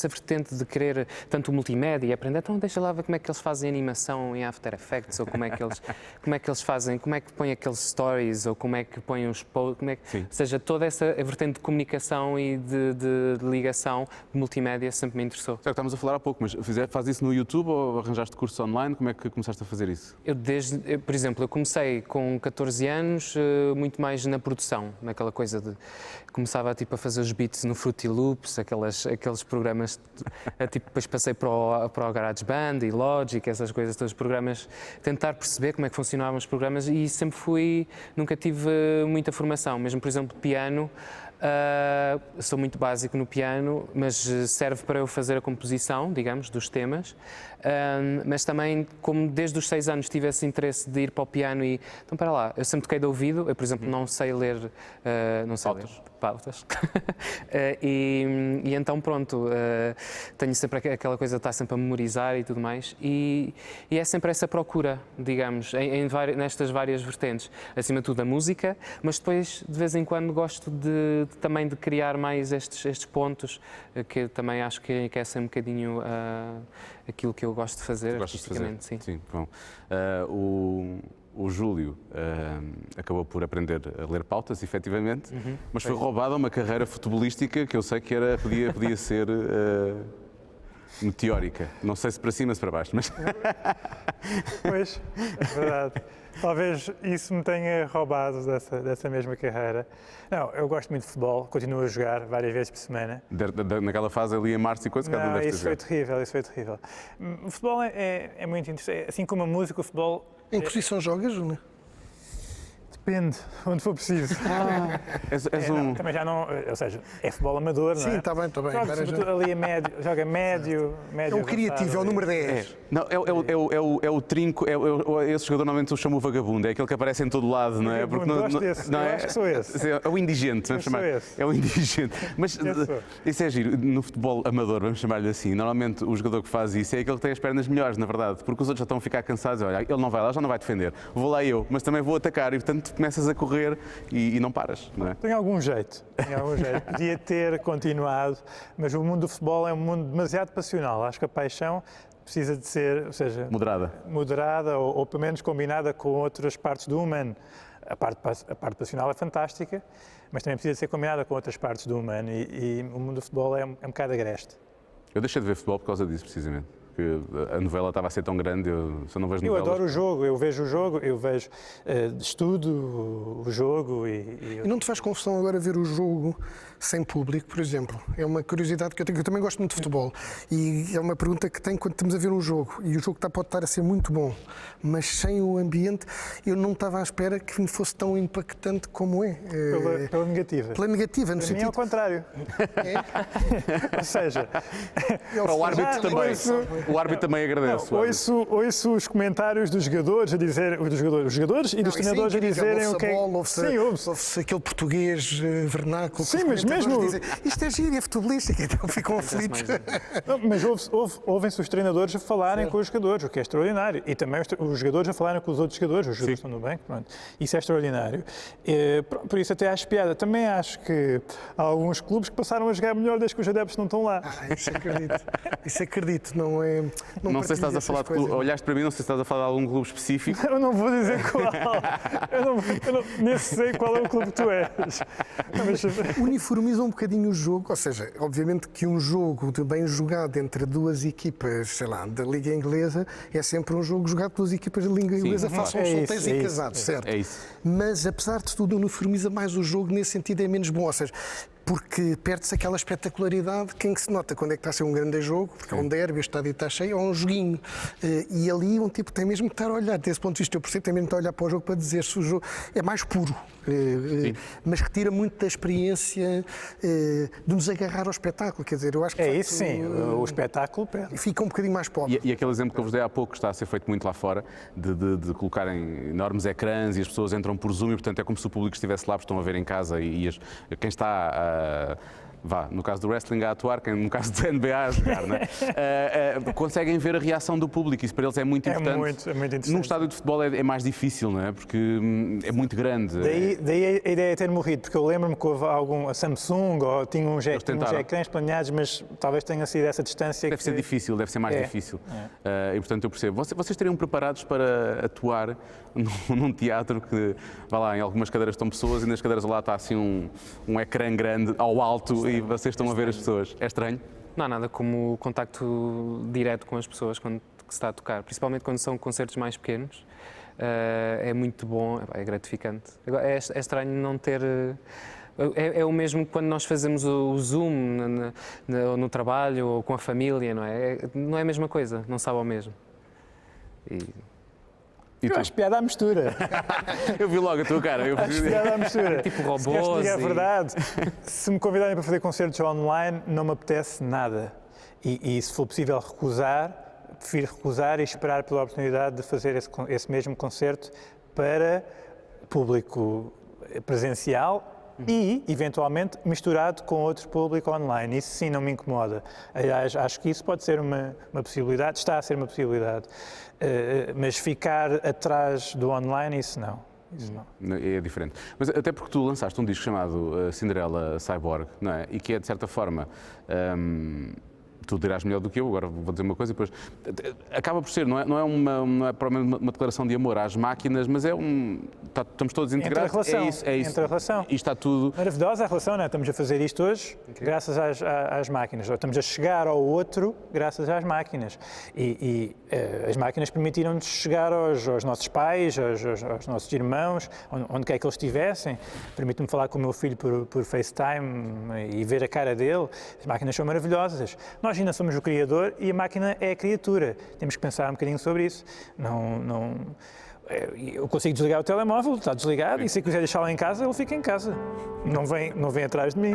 vertente de querer tanto o multimédia e aprender, então deixa lá ver como é que eles fazem animação em After Effects, ou como é que eles fazem, como é que põem aqueles stories, ou como é que põem os posts, ou seja, toda essa vertente de comunicação e de ligação de multimédia sempre me interessou. Certo, estávamos a falar há pouco, mas fazes isso no YouTube ou arranjaste cursos online? Como é que começaste a fazer isso? Por exemplo, eu comecei com 14 anos muito mais na produção, naquela coisa de... Começava tipo, a fazer os beats no Fruity Loops, aqueles programas, tipo, depois passei para o GarageBand e Logic, essas coisas, todos os programas, tentar perceber como é que funcionavam os programas, e nunca tive muita formação, mesmo por exemplo piano. Sou muito básico no piano, mas serve para eu fazer a composição, digamos, dos temas. Mas também, como desde os 6 anos tive esse interesse de ir para o piano então, para lá, eu sempre toquei de ouvido, eu, por exemplo, não sei ler pautas. E então, pronto, tenho sempre aquela coisa de estar sempre a memorizar e tudo mais, e é sempre essa procura, digamos, nestas várias vertentes. Acima de tudo a música, mas depois, de vez em quando, gosto também de criar mais estes pontos, que também acho que é sempre um bocadinho aquilo que eu gosto de fazer artisticamente. Sim. Bom, o Júlio acabou por aprender a ler pautas, efetivamente, mas foi roubada uma carreira futebolística que eu sei que podia ser meteórica. Não sei se para cima ou se para baixo, mas... Pois, é verdade. Talvez isso me tenha roubado dessa mesma carreira. Não, eu gosto muito de futebol, continuo a jogar várias vezes por semana. Naquela fase ali em março e coisa, não, isso foi terrível. O futebol é muito interessante. Assim como a música, o futebol... Em que posição jogas, Júnior? Depende, onde for preciso. És um... Também já não, ou seja, é futebol amador, não é? Sim, está bem, está bem. Joga, Agora já- sobretudo, ali a médio, joga médio É o criativo, é o número 10. Não, é o trinco, esse jogador normalmente eu chamo o vagabundo, é aquele que aparece em todo lado, não é? Vagabundo, gosto desse, eu acho que sou esse. É o indigente, vamos Eu sou chamar. esse. É o indigente. Mas Eu sou. isso é giro. No futebol amador, vamos chamar-lhe assim, normalmente o jogador que faz isso é aquele que tem as pernas melhores, na verdade, porque os outros já estão a ficar cansados. Olha, ele não vai lá, já não vai defender. Vou lá eu, mas também vou atacar e, portanto, começas a correr e não paras, não é? Tem algum jeito, Podia ter continuado, mas o mundo do futebol é um mundo demasiado passional. Acho que a paixão precisa de ser, ou seja, moderada ou pelo menos combinada com outras partes do humano. A parte passional é fantástica, mas também precisa ser combinada com outras partes do humano e o mundo do futebol é um bocado agreste. Eu deixei de ver futebol por causa disso, precisamente. Porque a novela estava a ser tão grande, se eu não vejo Eu novelas... adoro o jogo, eu vejo o jogo, eu vejo, estudo o jogo E não te faz confusão agora ver o jogo sem público, por exemplo? É uma curiosidade que eu tenho. Eu também gosto muito de futebol e é uma pergunta que tenho quando estamos a ver um jogo. E o jogo pode estar a ser muito bom, mas sem o ambiente eu não estava à espera que me fosse tão impactante como é. Pela negativa. Pela negativa, no Para mim é sentido... ao contrário. Ou seja, Para o árbitro também. O árbitro também agradece. ouço os comentários dos jogadores a dizer, os jogadores e dos treinadores a dizerem o que é. Sim, ouve-se aquele português vernáculo. Sim, mas mesmo- Dizem, isto é gíria futebolística, então ficam aflitos. Não, mas ouvem-se os treinadores a falarem com os jogadores, o que é extraordinário. E também os jogadores a falarem com os outros jogadores, os jogadores estão no banco, pronto. Isso é extraordinário. Por isso até acho piada. Também acho que há alguns clubes que passaram a jogar melhor desde que os adeptos não estão lá. Isso acredito. Isso acredito, não é. Não sei se estás a falar de clube, coisas. olhaste para mim, não sei se estás a falar de algum clube específico. Eu não vou dizer qual. Nem sei qual é o clube que tu és. Mas, Uniformiza um bocadinho o jogo, ou seja, obviamente que um jogo de bem jogado entre duas equipas, sei lá, da Liga Inglesa, é sempre um jogo jogado pelas equipas da Liga Inglesa, façam solteiros e casados, certo? É isso. Mas apesar de tudo, uniformiza mais o jogo, nesse sentido é menos bom, ou seja, porque perde-se aquela espetacularidade que se nota quando é que está a ser um grande jogo, porque é um derby, o estádio está cheio, ou um joguinho. E ali um tipo tem mesmo que estar a olhar, desse ponto de vista eu percebo, tem mesmo que estar a olhar para o jogo para dizer se o jogo é mais puro, mas retira muito da experiência de nos agarrar ao espetáculo, quer dizer, eu acho que... é de isso facto, sim, o espetáculo perde. fica um bocadinho mais pobre. E aquele exemplo que eu vos dei há pouco, que está a ser feito muito lá fora, de colocarem enormes ecrãs e as pessoas entram por Zoom e, portanto, é como se o público estivesse lá, porque estão a ver em casa e quem está no caso do wrestling a atuar, no caso da NBA a jogar, não é? Conseguem ver a reação do público, isso para eles é muito importante. É muito interessante. Num estádio de futebol é mais difícil, não é? Porque é muito grande. Daí a ideia é ter morrido, porque eu lembro-me que houve a Samsung ou tinha uns ecrãs planeados, mas talvez tenha sido essa distância. Deve ser difícil, deve ser mais difícil. E portanto eu percebo. Vocês estariam preparados para atuar num teatro que, vá lá, em algumas cadeiras estão pessoas e nas cadeiras lá está assim um ecrã grande ao alto e vocês estão a ver as pessoas. É estranho? Não há nada como o contacto direto com as pessoas quando se está a tocar, principalmente quando são concertos mais pequenos. É muito bom, é gratificante. É estranho não ter... É o mesmo que quando nós fazemos o Zoom no trabalho ou com a família, não é? Não é a mesma coisa, não sabe ao mesmo. Eu acho piada à mistura. Eu vi logo a tua cara. Acho piada à mistura. Tipo Se queres robôs. dizer a verdade, se me convidarem para fazer concertos online, não me apetece nada. E se for possível prefiro recusar e esperar pela oportunidade de fazer esse mesmo concerto para público presencial e, eventualmente, misturado com outro público online. Isso sim não me incomoda. Aliás, acho que isso pode ser uma possibilidade, está a ser uma possibilidade. Mas ficar atrás do online, isso não. É diferente. Mas até porque tu lançaste um disco chamado Cinderella Cyborg, não é? E que é, de certa forma... tu dirás melhor do que eu, agora vou dizer uma coisa e depois... Acaba por ser, não é provavelmente uma declaração de amor às máquinas, mas estamos todos integrados. Entre a relação. E está tudo... Maravilhosa a relação, não é? Estamos a fazer isto hoje graças às máquinas. Ou estamos a chegar ao outro graças às máquinas. E as máquinas permitiram-nos chegar aos nossos pais, aos nossos irmãos, onde quer que eles estivessem. Permite-me falar com o meu filho por FaceTime e ver a cara dele. As máquinas são maravilhosas. Nós ainda somos o criador e a máquina é a criatura. Temos que pensar um bocadinho sobre isso. eu consigo desligar o telemóvel, está desligado, e se eu quiser deixá-lo em casa, ele fica em casa. Não vem atrás de mim.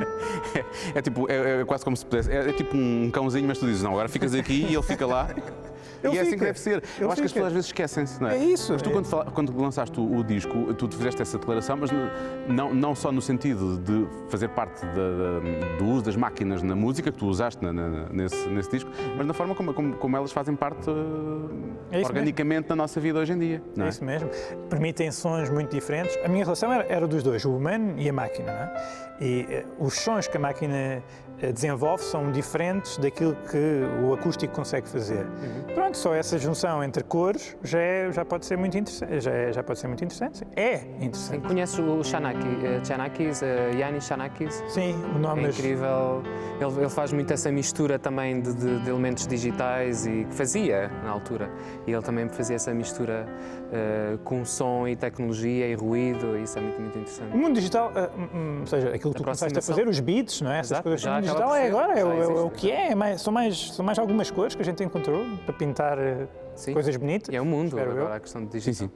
É tipo, é quase como se pudesse. É tipo um cãozinho, mas tu dizes, não, agora ficas aqui e ele fica lá. Ele e é assim que fica. deve ser. Eu acho que as pessoas às vezes esquecem-se, não é? É isso. Mas tu, quando lançaste o disco, tu fizeste essa declaração, mas não só no sentido de fazer parte do uso das máquinas na música, que tu usaste nesse disco, mas na forma como elas fazem parte organicamente na nossa vida hoje em dia. Não é? É isso mesmo. Permitem sons muito diferentes. A minha relação era dos dois, o humano e a máquina, não é? E os sons que a máquina desenvolve são diferentes daquilo que o acústico consegue fazer. Pronto, só essa junção entre cores já pode ser muito interessante. Já pode ser muito interessante. Sim. É interessante. Conheces o Xanakis, Yanis Xanakis? Sim, o nome É incrível. Ele faz muito essa mistura também de elementos digitais e que fazia na altura. E ele também fazia essa mistura com som e tecnologia e ruído, e isso é muito, muito interessante. O mundo digital, ou seja, aquilo que tu começaste a fazer, os beats, não é? Essas Exato, coisas. já O mundo acaba digital por é ser, agora, já existe. o que é. São mais algumas cores que a gente encontrou para pintar coisas bonitas. E é o mundo, espero eu. agora a questão de digital. Sim, sim.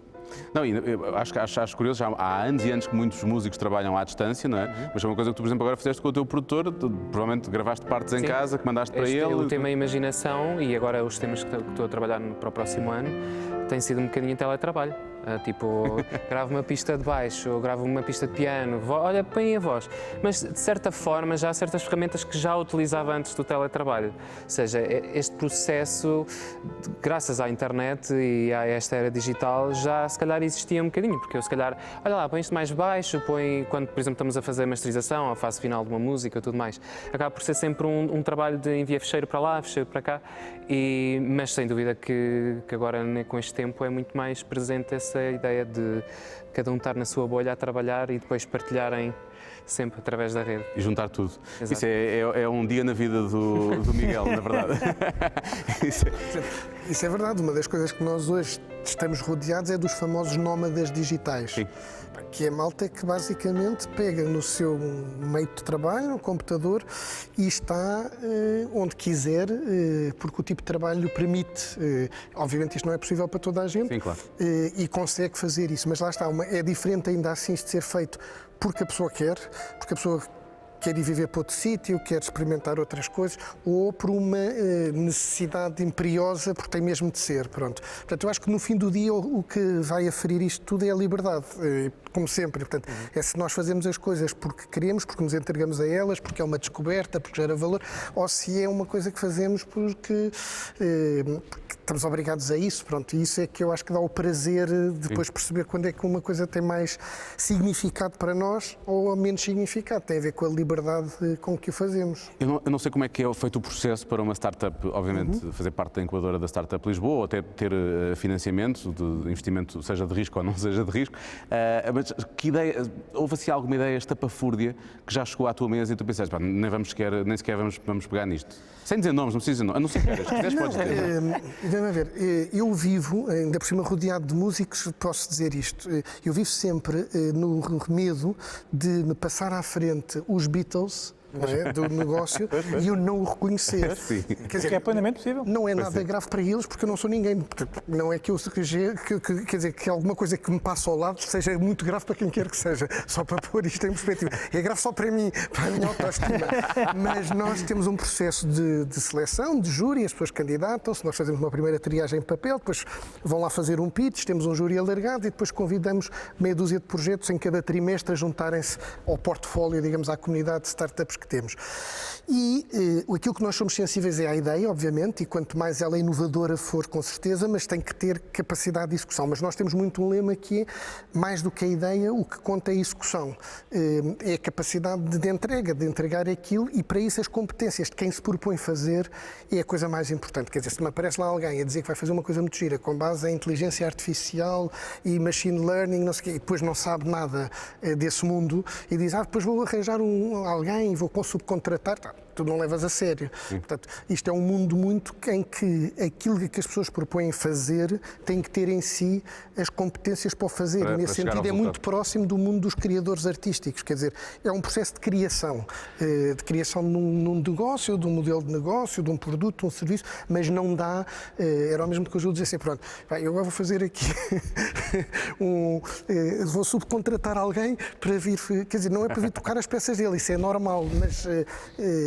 Não, e eu acho curioso, já há anos e anos que muitos músicos trabalham à distância, não é? Mas é uma coisa que tu, por exemplo, agora fizeste com o teu produtor, tu provavelmente gravaste partes em Sim. casa, que mandaste para Este, ele. o tema Imaginação e agora os temas que estou a trabalhar para o próximo ano tem sido um bocadinho em teletrabalho. Tipo, gravo uma pista de baixo, ou gravo uma pista de piano, olha, põe a voz. Mas, de certa forma, já há certas ferramentas que já utilizava antes do teletrabalho. Ou seja, este processo, graças à internet e a esta era digital, já se calhar existia um bocadinho, porque eu se calhar, olha lá, põe isto mais baixo, quando, por exemplo, estamos a fazer a masterização, a fase final de uma música e tudo mais, acaba por ser sempre um trabalho de enviar fecheiro para lá, fecheiro para cá, mas sem dúvida que agora, com este tempo, é muito mais presente essa ideia de cada um estar na sua bolha a trabalhar e depois partilharem sempre através da rede. E juntar tudo. Exato. Isso é um dia na vida do Miguel, na verdade. Isso é verdade. Uma das coisas que nós hoje estamos rodeados é dos famosos nómadas digitais. Sim. Que é a malta que basicamente pega no seu meio de trabalho, no computador, e está onde quiser, porque o tipo de trabalho lhe permite. Obviamente isto não é possível para toda a gente. Sim, claro. E consegue fazer isso, mas lá está, é diferente ainda assim de ser feito porque a pessoa quer, porque a pessoa quer ir viver para outro sítio, quer experimentar outras coisas, ou por uma necessidade imperiosa, porque tem mesmo de ser, pronto. Portanto, eu acho que no fim do dia o que vai aferir isto tudo é a liberdade, como sempre. Portanto, é se nós fazemos as coisas porque queremos, porque nos entregamos a elas, porque é uma descoberta, porque gera valor, ou se é uma coisa que fazemos porque estamos obrigados a isso, pronto. E isso é que eu acho que dá o prazer de depois perceber quando é que uma coisa tem mais significado para nós ou menos significado. Tem a ver com a liberdade com que o fazemos. Eu não sei como é que é feito o processo para uma startup, obviamente, fazer parte da incubadora da Startup Lisboa, ou até ter financiamento, de investimento, seja de risco ou não seja de risco. Mas que ideia, houve assim alguma ideia estapafúrdia que já chegou à tua mesa e tu pensaste, pá, nem sequer vamos pegar nisto? Sem dizer nomes, não precisa dizer nomes, a não ser que queiras, se quiseres podes dizer. Vamos ver, eu vivo, ainda por cima rodeado de músicos, posso dizer isto, eu vivo sempre no medo de me passar à frente os Beatles, não é, do negócio e eu não o reconhecer. Sim. Quer dizer, Que é plenamente possível. não é nada grave para eles porque eu não sou ninguém. Não é que eu quer dizer que alguma coisa que me passa ao lado seja muito grave para quem quer que seja, só para pôr isto em perspectiva. É grave só para mim, para a minha autoestima. Mas nós temos um processo de seleção, de júri, as pessoas candidatam-se, nós fazemos uma primeira triagem em papel, depois vão lá fazer um pitch, temos um júri alargado e depois convidamos meia dúzia de projetos em cada trimestre a juntarem-se ao portfólio, digamos, à comunidade de startups que temos. E aquilo que nós somos sensíveis é à ideia, obviamente, e quanto mais ela é inovadora for, com certeza, mas tem que ter capacidade de execução. Mas nós temos muito um lema que é, mais do que a ideia, o que conta é a execução. É a capacidade de entrega, de entregar aquilo, e para isso as competências de quem se propõe fazer é a coisa mais importante. Quer dizer, se me aparece lá alguém a dizer que vai fazer uma coisa muito gira, com base em inteligência artificial e machine learning, não sei o quê, e depois não sabe nada desse mundo, e diz, depois vou arranjar alguém e vou subcontratar, tá. tu não levas a sério. Portanto, isto é um mundo muito em que aquilo que as pessoas propõem fazer tem que ter em si as competências para o fazer. Para e nesse chegar ao sentido é resultado. muito próximo do mundo dos criadores artísticos. Quer dizer, é um processo de criação num negócio, de um modelo de negócio, de um produto, de um serviço, mas não dá, era o mesmo que eu Júlio dizia assim, pronto, eu agora vou fazer aqui vou subcontratar alguém para vir, quer dizer, não é para vir tocar as peças dele, isso é normal, mas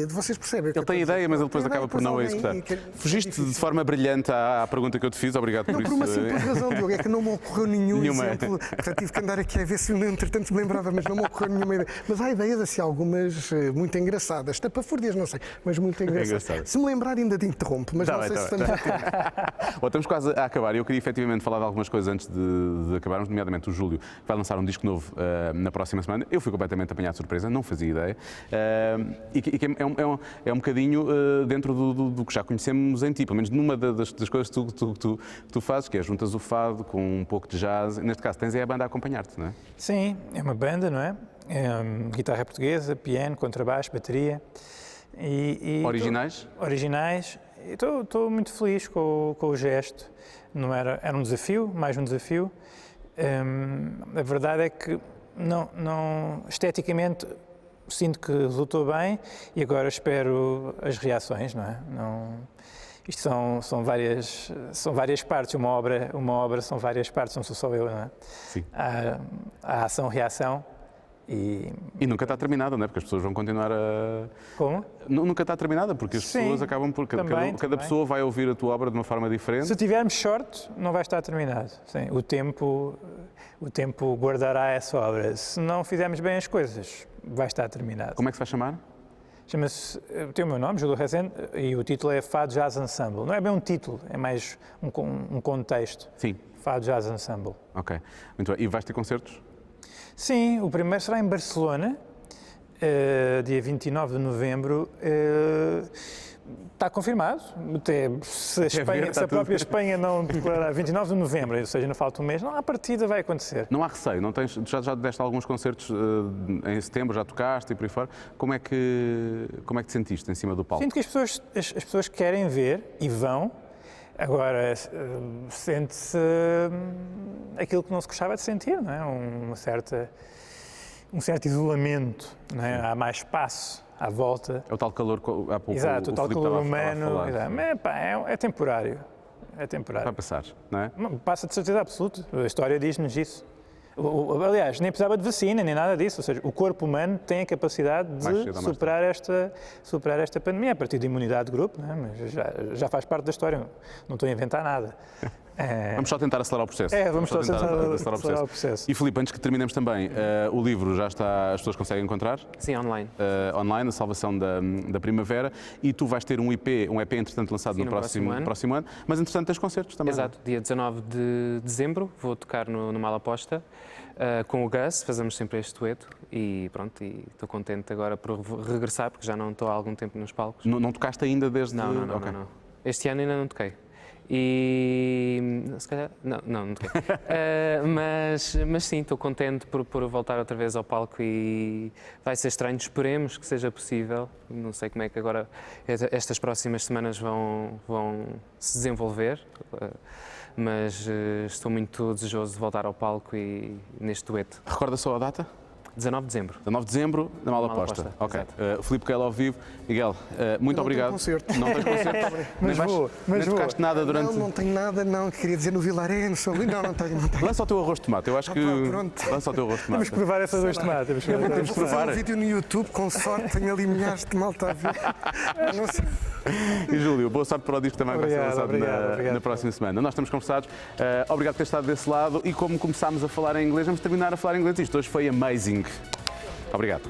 vocês percebem. Ele tem ideia, mas ele depois acaba por não a executar. Fugiste de forma brilhante à pergunta que eu te fiz, obrigado por Não, isso. por uma simples razão, Diogo, é que não me ocorreu nenhum exemplo. Portanto, tive que andar aqui a ver se eu, entretanto, me lembrava, mas não me ocorreu nenhuma ideia. Mas há ideias assim, algumas muito engraçadas, tapafúrdias, não sei, mas muito engraçadas. engraçado. Se me lembrar, ainda te interrompo, mas Tá não bem, sei tá se bem. estamos a tempo. Bom, estamos quase a acabar e eu queria efetivamente falar de algumas coisas antes de acabarmos, nomeadamente o Júlio vai lançar um disco novo na próxima semana. Eu fui completamente apanhado de surpresa, não fazia ideia. E que é um bocadinho dentro do que já conhecemos em ti, pelo menos numa das coisas que tu fazes, que é juntas o fado com um pouco de jazz. Neste caso, tens a banda a acompanhar-te, não é? Sim, é uma banda, não é? Guitarra portuguesa, piano, contrabaixo, bateria. Originais? Originais. Estou muito feliz com o gesto. Não era um desafio, mais um desafio. A verdade é que não esteticamente sinto que resultou bem e agora espero as reações, não é? Isto são várias partes, uma obra são várias partes, não sou só eu, não é? Sim. Há ação, reação E nunca está terminada, não é? Porque as pessoas vão continuar a... Como? Nunca está terminada, porque as Sim, pessoas acabam por... Cada pessoa vai ouvir a tua obra de uma forma diferente. Se tivermos sorte, não vai estar terminado. Sim, o tempo guardará essa obra. Se não fizermos bem as coisas, vai estar terminado. Como é que se vai chamar? Chama-se, tem o meu nome, Júlio Rezende, e o título é Fado Jazz Ensemble. Não é bem um título, é mais um contexto. Sim. Fado Jazz Ensemble. Ok. Muito bem. E vais ter concertos? Sim, o primeiro será em Barcelona, dia 29 de novembro. Está confirmado. Até se a própria Espanha não declarar 29 de novembro, ou seja, não falta um mês, não, a partida vai acontecer. Não há receio? Não tens, já deste alguns concertos em setembro, já tocaste e por aí fora. Como é que te sentiste em cima do palco? Sinto que as pessoas querem ver e vão. Agora, sente-se aquilo que não se gostava de sentir, não é? Um certo isolamento, não é? Há mais espaço à volta. É o tal calor, há pouco Exato, o tal Filipe calor estava a humano. falar. Exato. Mas, é temporário. É Vai temporário. passar, não é? Passa de certeza absoluta. A história diz-nos isso. Aliás, nem precisava de vacina, nem nada disso. Ou seja, o corpo humano tem a capacidade de superar esta pandemia a partir da imunidade de grupo, não é? Mas já faz parte da história. Não estou a inventar nada. Vamos só tentar acelerar o processo. Vamos só tentar acelerar o processo. E Filipe, antes que terminemos também, o livro já está, as pessoas conseguem encontrar? Sim, online. Online, A Salvação da Primavera, e tu vais ter um EP entretanto lançado Sim, no no próximo ano, mas entretanto tens concertos também. Exato, dia 19 de dezembro vou tocar no Malaposta com o Gus, fazemos sempre este dueto e pronto, e estou contente agora por regressar, porque já não estou há algum tempo nos palcos. Não tocaste ainda desde... Não. Ok. Não. Este ano ainda não toquei. E se calhar. Não toquei. Mas sim, estou contente por voltar outra vez ao palco e vai ser estranho, esperemos que seja possível. Não sei como é que agora estas próximas semanas vão se desenvolver, mas estou muito desejoso de voltar ao palco e neste dueto. Recorda só a data? 19 de dezembro. 19 de dezembro, na Malaposta. Ok. Filipe Keil ao vivo. Miguel, muito obrigado. Não tenho concerto. Não tens concerto? Mas vou. Nem tocaste nada durante... Não tenho nada, não. Queria dizer no Vilaré, no São Luís. Não tenho. Lança o teu arroz de tomate. Eu acho que... pronto. Lança o teu arroz de tomate. Temos que provar essa dois tomates. Vou de fazer provar. um vídeo no YouTube, com sorte, tenho ali milhares de malta a ver. Não sei. E Júlio, boa sorte para o disco também, vai ser lançado obrigado. na próxima semana. Nós estamos conversados. Obrigado por ter estado desse lado e como começámos a falar em inglês, vamos terminar a falar em inglês. Isto hoje foi amazing. Obrigado.